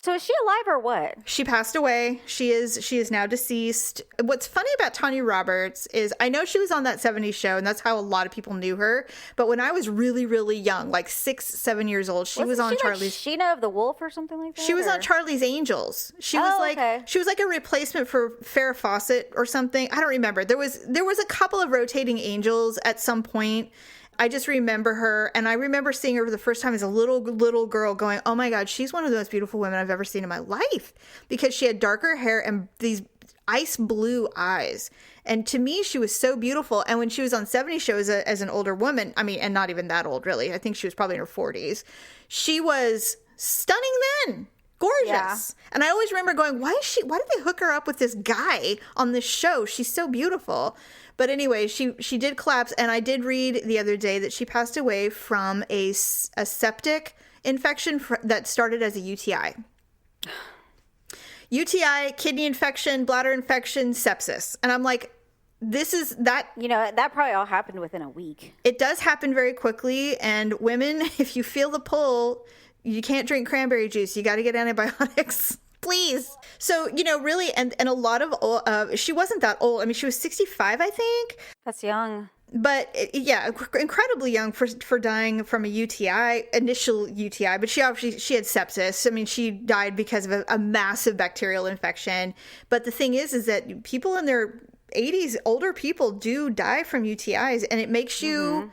So is she alive or what? She passed away. She is now deceased. What's funny about Tanya Roberts is I know she was on that 70s show, and that's how a lot of people knew her. But when I was really, really young, like 6-7 years old, she was on Charlie's. Like Sheena of the Wolf or something like that? She was on Charlie's Angels. She was like a replacement for Farrah Fawcett or something. I don't remember. There was a couple of rotating angels at some point. I just remember her, and I remember seeing her for the first time as a little girl going, oh my God, she's one of the most beautiful women I've ever seen in my life, because she had darker hair and these ice blue eyes. And to me, she was so beautiful. And when she was on 70 shows as an older woman, I mean, and not even that old, really. I think she was probably in her 40s. She was stunning then. Gorgeous. Yeah. And I always remember going, why did they hook her up with this guy on this show? She's so beautiful. But anyway, she did collapse, and I did read the other day that she passed away from a septic infection that started as a UTI. UTI, kidney infection, bladder infection, sepsis. And I'm like, this is that. You know, that probably all happened within a week. It does happen very quickly, and women, if you feel the pull, you can't drink cranberry juice. You got to get antibiotics. Please. So, you know, really, and a lot of, she wasn't that old. I mean, she was 65, I think. That's young. But, yeah, incredibly young for dying from a initial UTI. But she had sepsis. I mean, she died because of a massive bacterial infection. But the thing is that people in their 80s, older people do die from UTIs. And it makes you...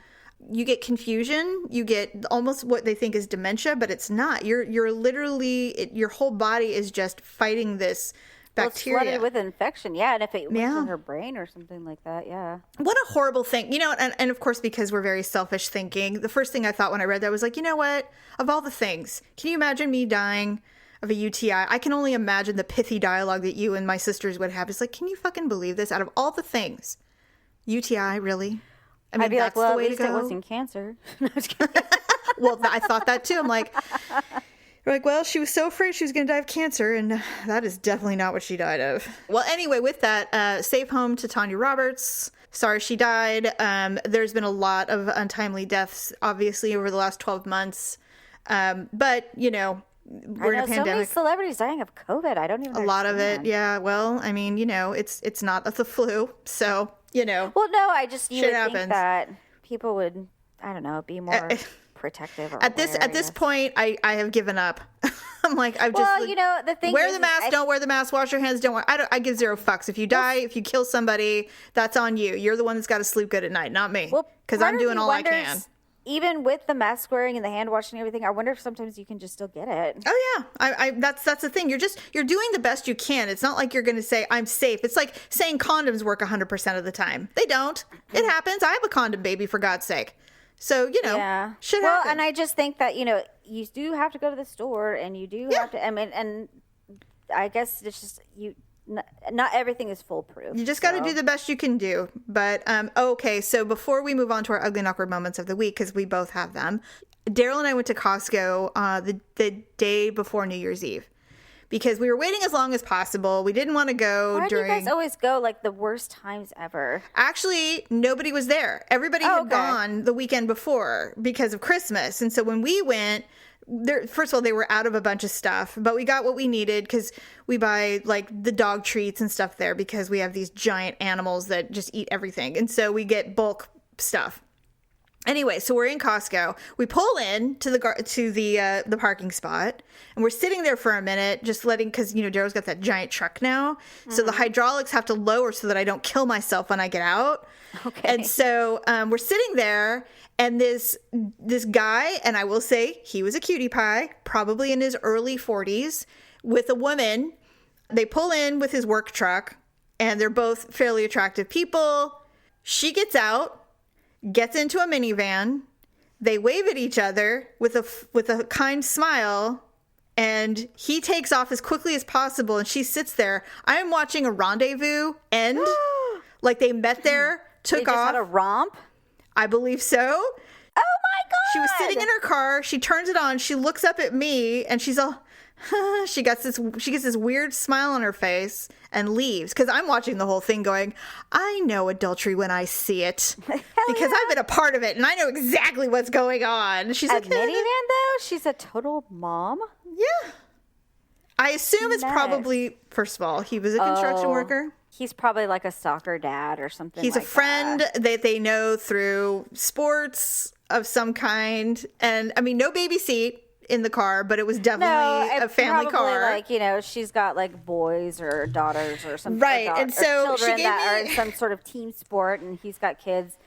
You get confusion, you get almost what they think is dementia, but it's not. You're literally, your whole body is just fighting this bacteria. It's flooded with infection, yeah, and if it went in her brain or something like that, yeah. What a horrible thing. You know, and of course, because we're very selfish thinking, the first thing I thought when I read that was like, you know what? Of all the things, can you imagine me dying of a UTI? I can only imagine the pithy dialogue that you and my sisters would have. It's like, can you fucking believe this? Out of all the things, UTI, really? I mean, I'd be that's like, well, the way at least to go. It wasn't cancer. No, I'm just kidding. Well, I thought that too. I'm like, you're like, well, she was so afraid she was going to die of cancer, and that is definitely not what she died of. Well, anyway, with that, safe home to Tanya Roberts. Sorry she died. There's been a lot of untimely deaths, obviously, over the last 12 months. But, you know, we're in a pandemic. So many celebrities dying of COVID. I don't even understand. A lot of it, yeah. Well, I mean, you know, it's not the flu, so... You know. Well, no, you would think that people would, I don't know, be more protective. Or at this point, I have given up. I'm like, you know, the thing wear the mask, don't wear the mask, wash your hands, don't wear. I give zero fucks. If you die, if you kill somebody, that's on you. You're the one that's got to sleep good at night, not me. Because I'm doing all I can. Even with the mask wearing and the hand washing and everything, I wonder if sometimes you can just still get it. Oh yeah, that's the thing. You're doing the best you can. It's not like you're going to say I'm safe. It's like saying condoms work 100% of the time. They don't. It happens. I have a condom, baby, for God's sake. So you know, shit happens. And I just think that, you know, you do have to go to the store, and you do have to. I mean, and I guess it's just you. Not everything is foolproof. You just got to do the best you can do. But, okay, so before we move on to our ugly and awkward moments of the week, because we both have them, Daryl and I went to Costco the day before New Year's Eve. Because we were waiting as long as possible. We didn't want to go Why do you guys always go, like, the worst times ever? Actually, nobody was there. Everybody had gone the weekend before because of Christmas. And so when we went... First of all, they were out of a bunch of stuff, but we got what we needed because we buy like the dog treats and stuff there because we have these giant animals that just eat everything. And so we get bulk stuff. Anyway, so we're in Costco. We pull in to the parking spot, and we're sitting there for a minute, just because, you know, Daryl's got that giant truck now. Mm-hmm. So the hydraulics have to lower so that I don't kill myself when I get out. Okay. And so we're sitting there, and this guy, and I will say he was a cutie pie, probably in his early 40s, with a woman. They pull in with his work truck, and they're both fairly attractive people. She gets out, gets into a minivan. They wave at each other with a kind smile, and he takes off as quickly as possible, and she sits there. I am watching a rendezvous end. Like they met there, took off. Had a romp? I believe so. Oh my God. She was sitting in her car. She turns it on. She looks up at me, and she's all, she gets this weird smile on her face and leaves. Because I'm watching the whole thing going, I know adultery when I see it. Because I've been a part of it, and I know exactly what's going on. She's like, minivan, though? She's a total mom? Yeah. I assume it's probably, first of all, he was a construction worker. He's probably like a soccer dad or something. He's a friend that they know through sports of some kind. And I mean, no baby seat in the car, but it was definitely a family car. Like, you know, she's got like boys or daughters or something. Right. And so children that are in some sort of team sport, and he's got kids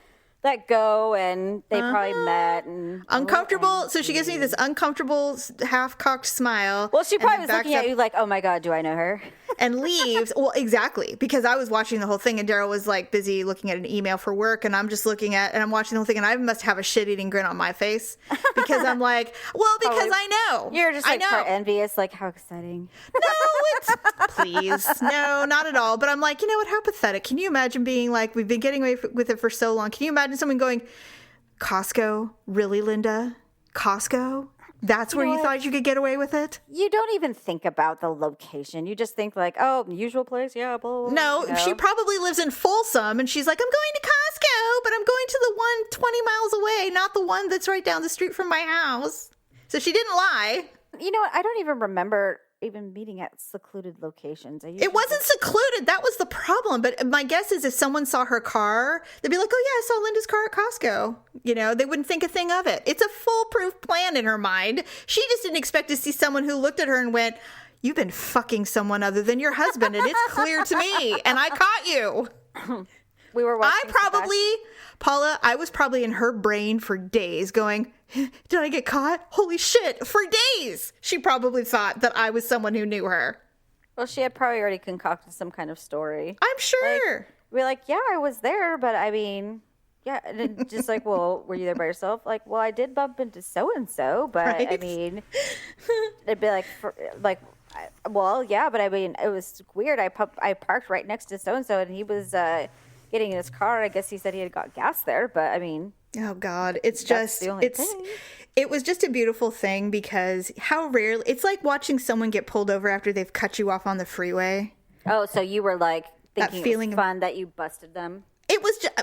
that go, and they probably met and uncomfortable. So she gives me this uncomfortable half-cocked smile. Well, she probably was looking at you like, oh my God, do I know her? And leaves. Well, exactly, because I was watching the whole thing, and Daryl was like busy looking at an email for work, and I'm just looking at, and I'm watching the whole thing, and I must have a shit-eating grin on my face because I'm like, well, because I know. You're just like part envious, like, how exciting. No, please, no, not at all. But I'm like, you know what? How pathetic. Can you imagine being like, we've been getting away with it for so long. Can you imagine someone going, Costco? Really, Linda? Costco? That's where you thought you could get away with it? You don't even think about the location. You just think like, oh, usual place, yeah, blah. No, she probably lives in Folsom, and she's like, I'm going to Costco, but I'm going to the one 20 miles away, not the one that's right down the street from my house. So she didn't lie. You know what? I don't even remember even meeting at secluded locations. It wasn't secluded. That was the problem. But my guess is if someone saw her car, they'd be like, oh, yeah, I saw Linda's car at Costco. You know, they wouldn't think a thing of it. It's a foolproof plan in her mind. She just didn't expect to see someone who looked at her and went, you've been fucking someone other than your husband, and it's clear to me, and I caught you. We were watching Paula, I was probably in her brain for days going, did I get caught? Holy shit. For days. She probably thought that I was someone who knew her. Well, she had probably already concocted some kind of story. I'm sure. We're like, yeah, I was there, but I mean, yeah. And just like, well, were you there by yourself? Like, well, I did bump into so-and-so, but right? I mean, it'd be like, well, yeah, but I mean, it was weird. I parked right next to so-and-so, and he was getting in his car. I guess he said he had got gas there, but I mean, oh God, it was just a beautiful thing because how rarely, it's like watching someone get pulled over after they've cut you off on the freeway. Oh, so you were like thinking that feeling it was fun that you busted them? It was just,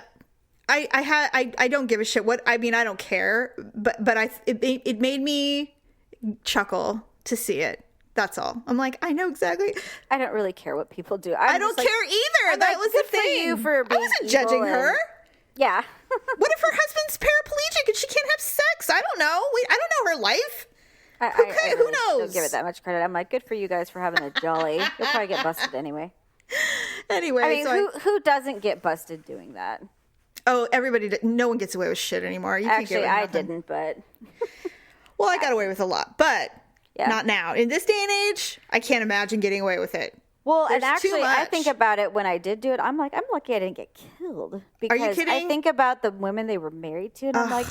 I don't give a shit what, I mean, I don't care, but it made me chuckle to see it. That's all. I'm like, I know exactly. I don't really care what people do. I don't care either. That was the thing. For you for being I wasn't judging her. Yeah. What if her husband's paraplegic and she can't have sex? I don't know. I don't know her life. Who knows? Don't give it that much credit. I'm like, good for you guys for having a jolly. You'll probably get busted anyway. Anyway, I mean, who doesn't get busted doing that? Oh, everybody. No one gets away with shit anymore. Actually, I didn't, but. Well, I got away with a lot, but not now. In this day and age, I can't imagine getting away with it. Well, and actually, I think about it when I did do it. I'm like, I'm lucky I didn't get killed. Because Are you kidding? I think about the women they were married to, and I'm like,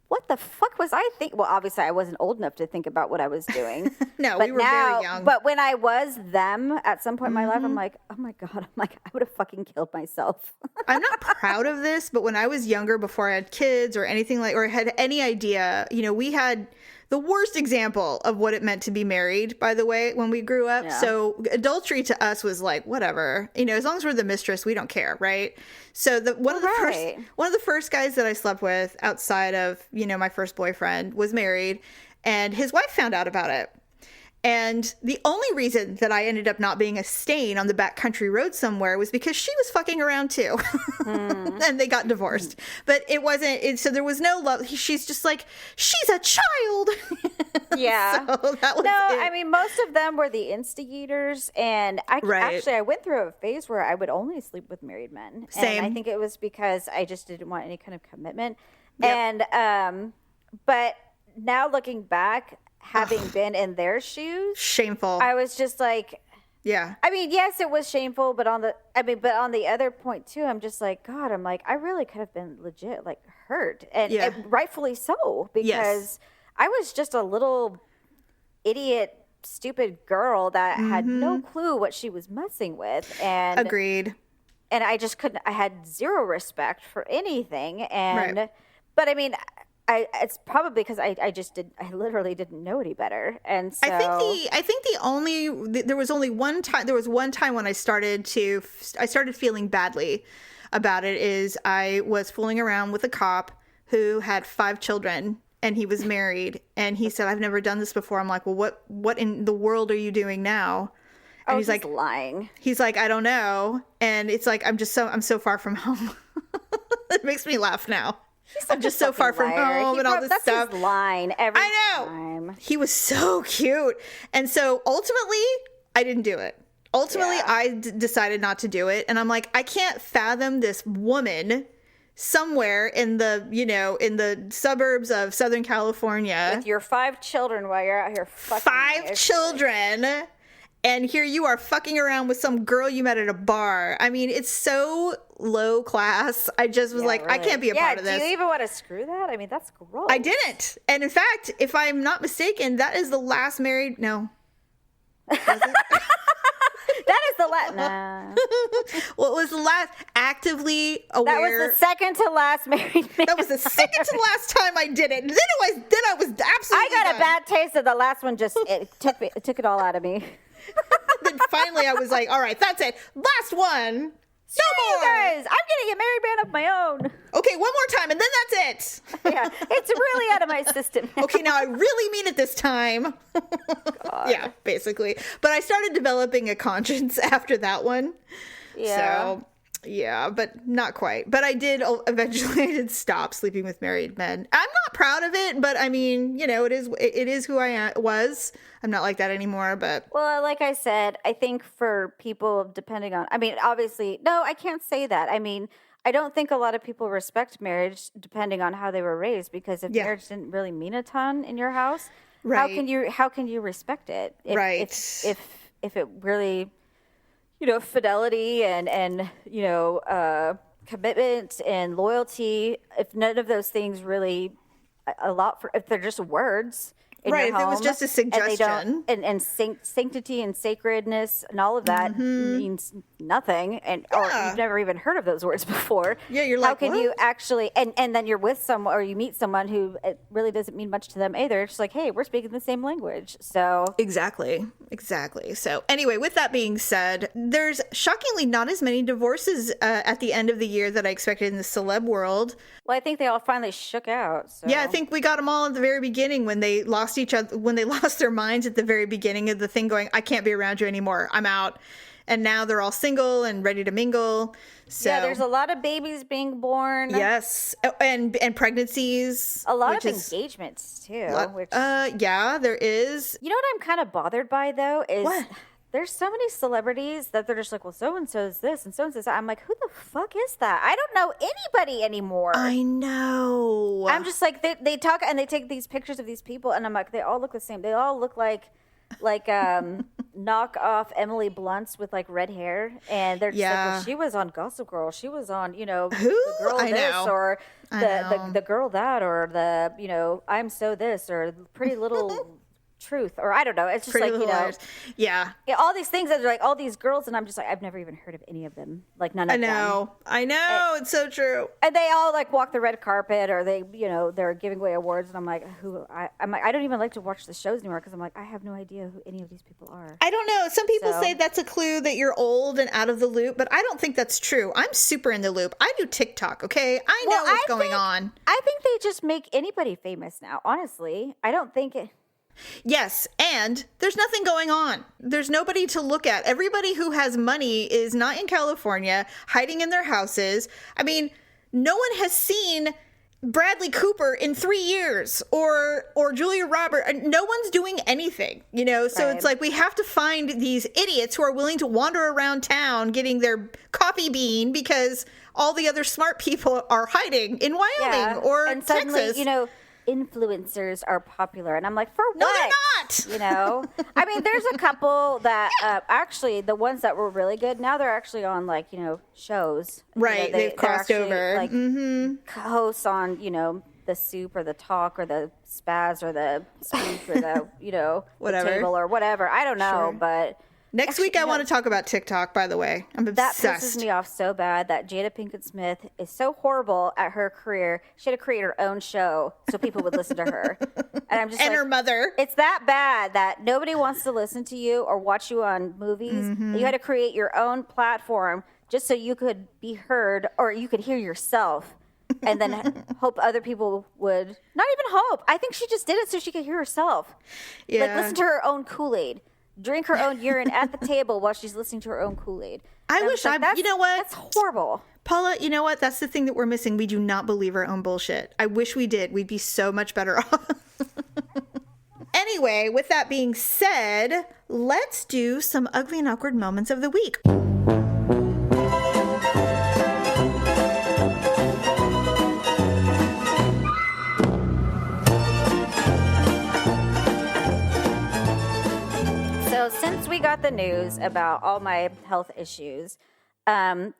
what the fuck was I thinking? Well, obviously, I wasn't old enough to think about what I was doing. No, we were very young. But when I was them at some point in my life, I'm like, oh my God, I would have fucking killed myself. I'm not proud of this, but when I was younger, before I had kids or anything or had any idea, you know, we had the worst example of what it meant to be married, by the way, when we grew up. Yeah. So adultery to us was like, whatever, you know, as long as we're the mistress, we don't care. Right. So one of the first guys that I slept with outside of, you know, my first boyfriend was married, and his wife found out about it. And the only reason that I ended up not being a stain on the back country road somewhere was because she was fucking around too. And they got divorced. But it wasn't, so there was no love. She's just like, she's a child. Yeah. So that was it. I mean, most of them were the instigators. And I went through a phase where I would only sleep with married men. Same. And I think it was because I just didn't want any kind of commitment. Yep. And, but now looking back, having been in their shoes, shameful. I was just like, Yeah. I mean, yes, it was shameful, but on the other point too, I'm just like, God, I'm like, I really could have been legit like hurt, and rightfully so, because I was just a little idiot, stupid girl that had no clue what she was messing with. And agreed. And I just couldn't. I had zero respect for anything, and but I mean. It's probably because I literally didn't know any better, and so I think there was one time when I started feeling badly about it. Is I was fooling around with a cop who had 5 children, and he was married, and he said, "I've never done this before." I'm like, "Well, what in the world are you doing now?" And he's like, lying. He's like, "I don't know," and it's like I'm so far from home. It makes me laugh now. I'm just so far from home and all this stuff. That's his line every time. He was so cute. And so ultimately, I didn't do it. Ultimately, I decided not to do it. And I'm like, I can't fathom this woman somewhere in the suburbs of Southern California. With your 5 children while you're out here fucking. 5 children. And here you are fucking around with some girl you met at a bar. I mean, it's so low class. I just was like, really? I can't be a part of this. Do you even want to screw that? I mean, that's gross. I didn't. And in fact, if I'm not mistaken, that is the last married... No. That is the last... Nah. Well, it was the last actively aware... That was the second to last married man. That was the second to last time I did it. Then I was absolutely I got a bad taste of the last one. It took it all out of me. Then finally I was like, all right, that's it. Last one. No more. Guys, I'm getting a married man of my own. Okay, one more time, and then that's it. Yeah, it's really out of my system now. Okay, now I really mean it this time. Yeah, basically. But I started developing a conscience after that one. Yeah. So, yeah, but not quite. But I did stop sleeping with married men. I'm not proud of it, but I mean, it is who I was. I'm not like that anymore, but... Well, like I said, I think for people, depending on... I mean, obviously... No, I can't say that. I mean, I don't think a lot of people respect marriage depending on how they were raised, because if marriage didn't really mean a ton in your house, how can you respect it? If it really... fidelity and commitment and loyalty, if none of those things really if they're just words in your home, if it was just a suggestion, and sanctity and sacredness and all of that means nothing, or you've never even heard of those words before. Yeah, you're like, how can you actually, and then you're with someone or you meet someone who it really doesn't mean much to them either. It's just like, hey, we're speaking the same language. So exactly. So anyway, with that being said, there's shockingly not as many divorces at the end of the year that I expected in the celeb world. Well, I think they all finally shook out. So. Yeah, I think we got them all at the very beginning when they lost their minds at the very beginning of the thing, going, I can't be around you anymore. I'm out. And now they're all single and ready to mingle. So yeah, there's a lot of babies being born. Yes. And pregnancies. A lot of engagements too. Yeah, there is. You know what I'm kind of bothered by though is what? There's so many celebrities that they're just like, well, so-and-so is this and so-and-so is that. I'm like, who the fuck is that? I don't know anybody anymore. I know. I'm just like, they talk and they take these pictures of these people and I'm like, they all look the same. They all look like knock off Emily Blunts with like red hair. And they're just like, well, she was on Gossip Girl. She was on, who? The girl I this know. or the girl that or the, I'm so this or Pretty Little... Truth, or I don't know. It's just Pretty like, yeah, all these things that are like all these girls, and I'm just like, I've never even heard of any of them. Like none of them. I know. It's so true. And they all like walk the red carpet, or they, they're giving away awards, and I'm like, I'm like, I don't even like to watch the shows anymore because I'm like, I have no idea who any of these people are. I don't know. Some people say that's a clue that you're old and out of the loop, but I don't think that's true. I'm super in the loop. I do TikTok. Okay, I know what's going on. I think they just make anybody famous now. Honestly, I don't think it. Yes, and there's nothing going on. There's nobody to look at. Everybody who has money is not in California, hiding in their houses. I mean, no one has seen Bradley Cooper in 3 years or Julia Roberts. No one's doing anything, So It's like we have to find these idiots who are willing to wander around town getting their coffee bean because all the other smart people are hiding in Wyoming or and suddenly, Texas. influencers are popular. And I'm like, for what? No, they're not! You know? I mean, there's a couple that actually, the ones that were really good, now they're actually on, like, you know, shows. Right, you know, they've crossed over. Like, hosts on, you know, the Soup or the Talk or the Spaz or the Spook or the, you know, whatever. The Table or whatever. I don't know, but... Next week, I want to talk about TikTok, by the way. I'm obsessed. That pisses me off so bad that Jada Pinkett Smith is so horrible at her career. She had to create her own show so people would listen to her. And I'm just and like, her mother. It's that bad that nobody wants to listen to you or watch you on movies. You had to create your own platform just so you could be heard or you could hear yourself. And then hope other people would, not even hope. I think she just did it so she could hear herself. Yeah. Like, listen to her own Kool-Aid. Drink her own urine at the table while she's listening to her own Kool-Aid. I wish you know what? That's horrible. Paula, you know what? That's the thing that we're missing. We do not believe our own bullshit. I wish we did. We'd be so much better off. Anyway, with that being said, let's do some ugly and awkward moments of the week. So since we got the news about all my health issues, prior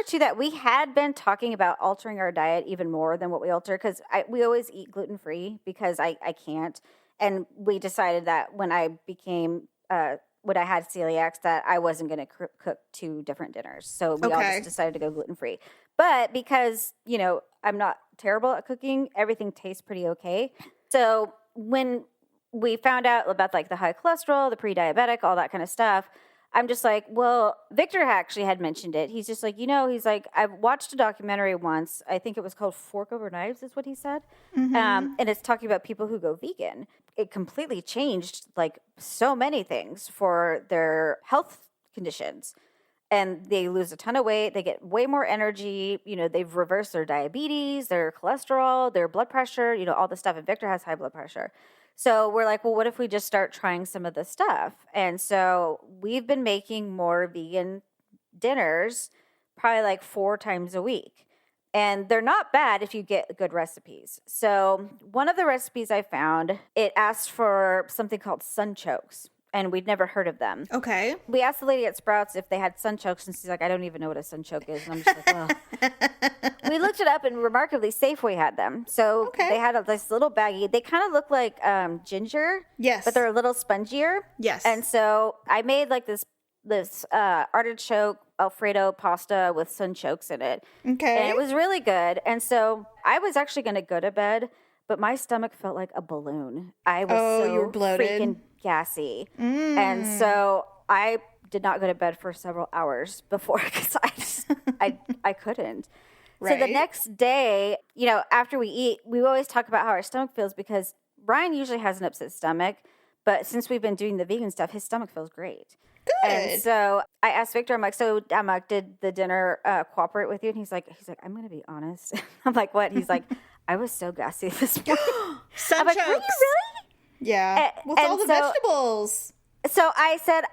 to that, we had been talking about altering our diet even more than what we alter because we always eat gluten-free because I can't. And we decided that when I became, when I had celiac, that I wasn't going to cook 2 different dinners. So we all just decided to go gluten-free. But because, you know, I'm not terrible at cooking, everything tastes pretty okay. So when we found out about like the high cholesterol, the pre-diabetic, all that kind of stuff, I'm just like, well, Victor actually had mentioned it. He's just like, you know, he's like, I've watched a documentary once. I think it was called Fork Over Knives is what he said. And it's talking about people who go vegan. It completely changed like so many things for their health conditions. And they lose a ton of weight. They get way more energy. You know, they've reversed their diabetes, their cholesterol, their blood pressure, you know, all the stuff. And Victor has high blood pressure. So we're like, well, what if we just start trying some of the stuff? And so we've been making more vegan dinners, probably like 4 times a week. And they're not bad if you get good recipes. So one of the recipes I found, it asked for something called sunchokes. And we'd never heard of them. Okay. We asked the lady at Sprouts if they had sunchokes, and she's like, I don't even know what a sunchoke is. And I'm just like, well. We looked it up, and remarkably, Safeway had them. So they had this little baggie. They kind of look like ginger. Yes. But they're a little spongier. Yes. And so I made like this artichoke Alfredo pasta with sunchokes in it. Okay. And it was really good. And so I was actually going to go to bed, but my stomach felt like a balloon. I was so you were bloated. Freaking gassy. And so I did not go to bed for several hours before because I couldn't. Right. So the next day, you know, after we eat, we always talk about how our stomach feels because Ryan usually has an upset stomach, but since we've been doing the vegan stuff, his stomach feels great. Good. And so I asked Victor, I'm like, did the dinner cooperate with you? And he's like, I'm going to be honest. I'm like, what? He's like, I was so gassy this morning. I'm like, were you really? Yeah. With all the vegetables. So I said,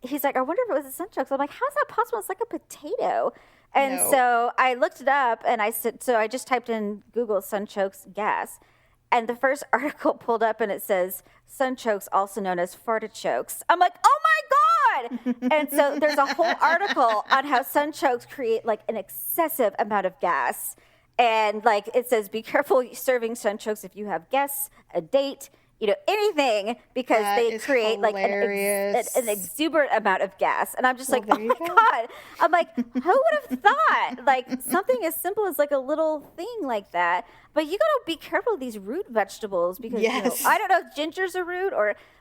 he's like, I wonder if it was a sunchoke. So I'm like, how's that possible? It's like a potato. And so I looked it up and I said, so I just typed in Google sunchokes gas. And the first article pulled up and it says, sunchokes, also known as fartichokes. I'm like, oh my God. And so there's a whole article on how sunchokes create like an excessive amount of gas. And like it says, be careful serving sunchokes if you have guests, a date, you know, anything, because they create like an exuberant amount of gas. And I'm just like, oh my God. I'm like, who would have thought like something as simple as like a little thing like that? But you got to be careful of these root vegetables because you know, I don't know if ginger's a root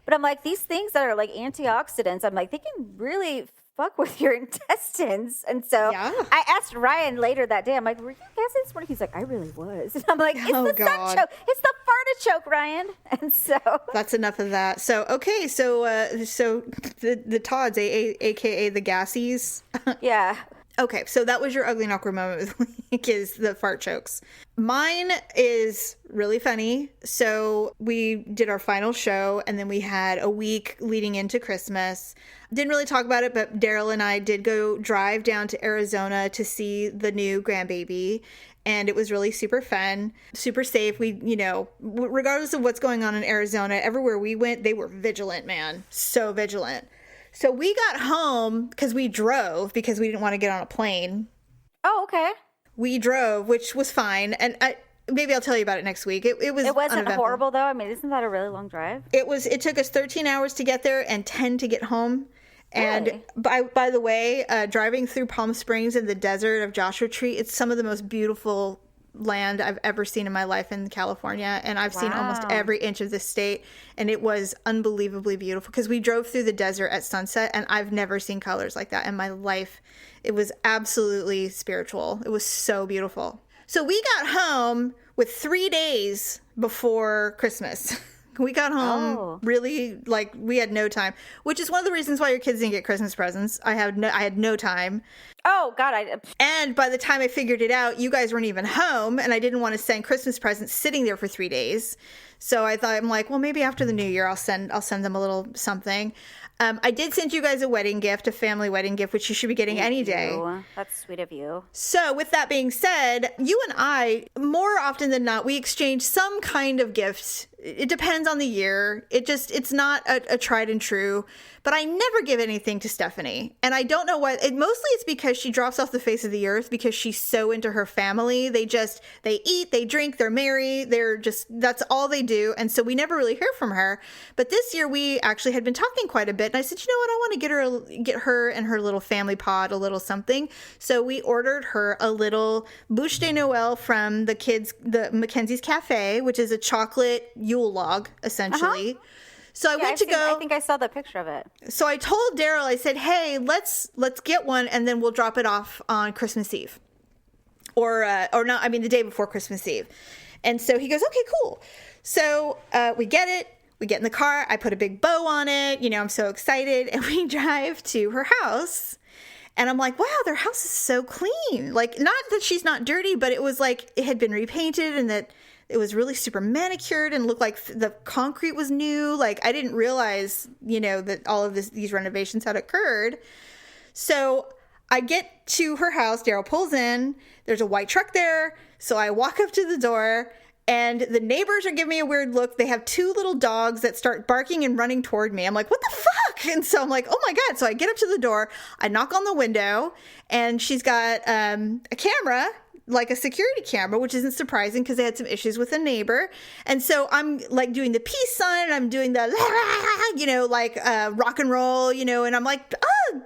but I'm like, these things that are like antioxidants, I'm like, they can really fuck with your intestines. And so I asked Ryan later that day, I'm like, were you gassy this morning? He's like, I really was. And I'm like, it's the sunchoke. It's the fartichoke, Ryan. And so that's enough of that. So okay, so the Todds, aka the Gassies. Yeah. Okay, so that was your ugly and awkward moment with Leek, is the fart jokes. Mine is really funny. So we did our final show, and then we had a week leading into Christmas. Didn't really talk about it, but Daryl and I did go drive down to Arizona to see the new grandbaby. And it was really super fun, super safe. We, regardless of what's going on in Arizona, everywhere we went, they were vigilant, man. So vigilant. So we got home because we drove because we didn't want to get on a plane. Oh, okay. We drove, which was fine. And maybe I'll tell you about it next week. It wasn't uneventful. Horrible, though? I mean, isn't that a really long drive? It took us 13 hours to get there and 10 to get home. And by the way, driving through Palm Springs in the desert of Joshua Tree, it's some of the most beautiful land I've ever seen in my life in California. And I've seen almost every inch of this state. And it was unbelievably beautiful because we drove through the desert at sunset, and I've never seen colors like that in my life. It was absolutely spiritual. It was so beautiful. So we got home with 3 days before Christmas. We got home really, we had no time, which is one of the reasons why your kids didn't get Christmas presents. I had no time. Oh, God. And by the time I figured it out, you guys weren't even home, and I didn't want to send Christmas presents sitting there for 3 days. So I'm like, well, maybe after the new year, I'll send them a little something. I did send you guys a family wedding gift, which you should be getting any day. That's sweet of you. So with that being said, you and I, more often than not, we exchange some kind of gifts. It depends on the year. It's not a tried and true, but I never give anything to Stephanie. And I don't know why. Mostly it's because she drops off the face of the earth because she's so into her family. They eat, they drink, they're merry. That's all they do. And so we never really hear from her. But this year we actually had been talking quite a bit. And I said, you know what? I want to get her and her little family pod a little something. So we ordered her a little bûche de Noël from the Mackenzie's Cafe, which is a chocolate Yule log, essentially. So I went to go. I think I saw the picture of it. So I told Daryl, I said, hey, let's get one, and then we'll drop it off on Christmas Eve. Or not, the day before Christmas Eve. And so he goes, okay, cool. So we get it. We get in the car. I put a big bow on it. I'm so excited. And we drive to her house. And I'm like, wow, their house is so clean. Like, not that she's not dirty, but it was like it had been repainted and that it was really super manicured and looked like the concrete was new. Like, I didn't realize, that all of these renovations had occurred. So I get to her house. Daryl pulls in. There's a white truck there. So I walk up to the door, and the neighbors are giving me a weird look. They have 2 little dogs that start barking and running toward me. I'm like, what the fuck? And so I'm like, oh my God. So I get up to the door. I knock on the window, and she's got a camera, like a security camera, which isn't surprising because they had some issues with a neighbor. And so I'm like doing the peace sign, and I'm doing the, rock and roll, and I'm like, oh.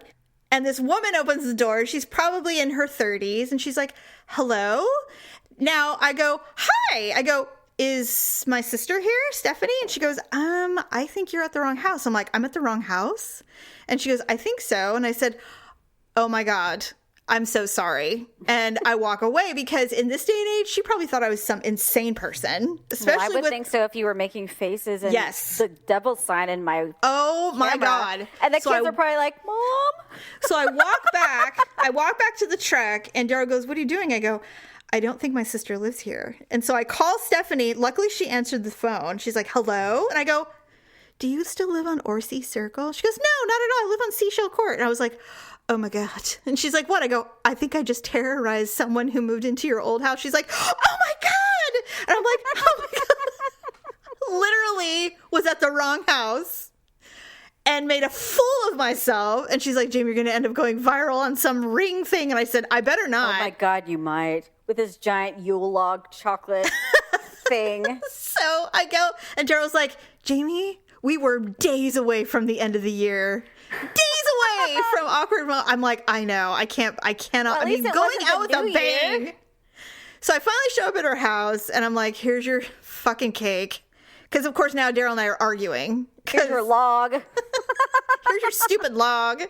And this woman opens the door. She's probably in her 30s. And she's like, hello? Now I go, hi. I go, is my sister here, Stephanie? And she goes, I think you're at the wrong house. I'm like, I'm at the wrong house? And she goes, I think so. And I said, oh my God, I'm so sorry. And I walk away because in this day and age, she probably thought I was some insane person. Especially I would think so if you were making faces and the devil sign in my my God. And the kids are probably like, Mom. So I walk back to the truck, and Daryl goes, what are you doing? I go, I don't think my sister lives here. And so I call Stephanie. Luckily, she answered the phone. She's like, hello? And I go, do you still live on Orsi Circle? She goes, no, not at all. I live on Seashell Court. And I was like, oh my God. And she's like, what? I go, I think I just terrorized someone who moved into your old house. She's like, oh my God. And I'm like, oh my God. Literally was at the wrong house and made a fool of myself. And she's like, Jamie, you're going to end up going viral on some ring thing. And I said, I better not. Oh my God, you might. With this giant Yule log chocolate thing. So I go, and Daryl's like, Jamie, we were days away from the end of the year. Days away from awkward moments. I'm like, I know, I cannot. Well, going out with a bang. So I finally show up at her house, and I'm like, here's your fucking cake. Because, of course, now Daryl and I are arguing. Here's your log. Here's your stupid log.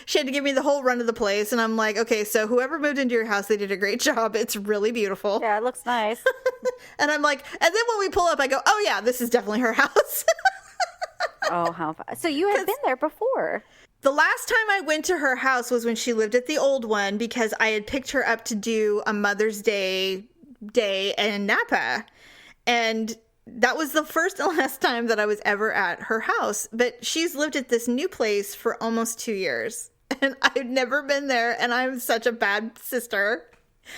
She had to give me the whole run of the place. And I'm like, okay, so whoever moved into your house, they did a great job. It's really beautiful. Yeah, it looks nice. And I'm like, and then when we pull up, I go, oh yeah, this is definitely her house. Oh, how fun. So you had been there before. The last time I went to her house was when she lived at the old one, because I had picked her up to do a Mother's Day in Napa. And that was the first and last time that I was ever at her house. But she's lived at this new place for almost 2 years. And I've never been there. And I'm such a bad sister.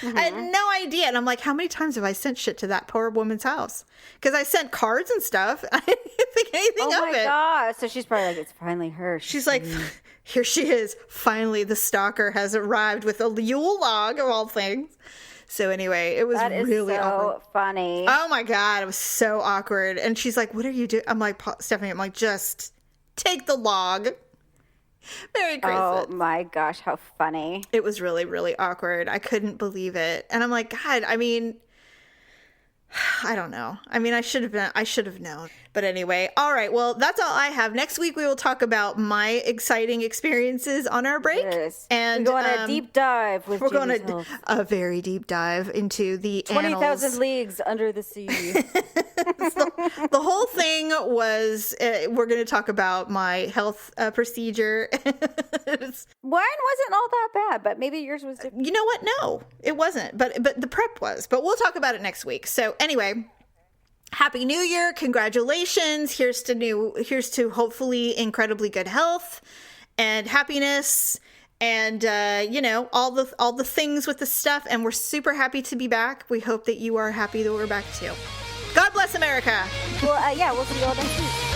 Mm-hmm. I had no idea. And I'm like, how many times have I sent shit to that poor woman's house? Because I sent cards and stuff. I didn't think anything of it. Oh my God. So she's probably like, it's finally her. She's like, here she is. Finally, the stalker has arrived with a Yule log of all things. So anyway, it was really awkward. Funny. Oh my God. It was so awkward. And she's like, what are you doing? I'm like, Stephanie, I'm like, just take the log. Merry Christmas. Oh my gosh, how funny. It was really, really awkward. I couldn't believe it. And I'm like, God, I mean, I don't know. I mean, I should have known. But anyway, all right. Well, that's all I have. Next week, we will talk about my exciting experiences on our break. Yes. And we're going on a deep dive with We're going a very deep dive into the 20,000 leagues under the sea. The whole thing was, we're going to talk about my health procedure. Mine wasn't all that bad, but maybe yours was different. You know what? No, it wasn't. But the prep was. But we'll talk about it next week. So anyway, Happy New Year. Congratulations. Here's to hopefully incredibly good health and happiness and, all the things with the stuff. And we're super happy to be back. We hope that you are happy that we're back too. God bless America. Well, we'll see you all next week.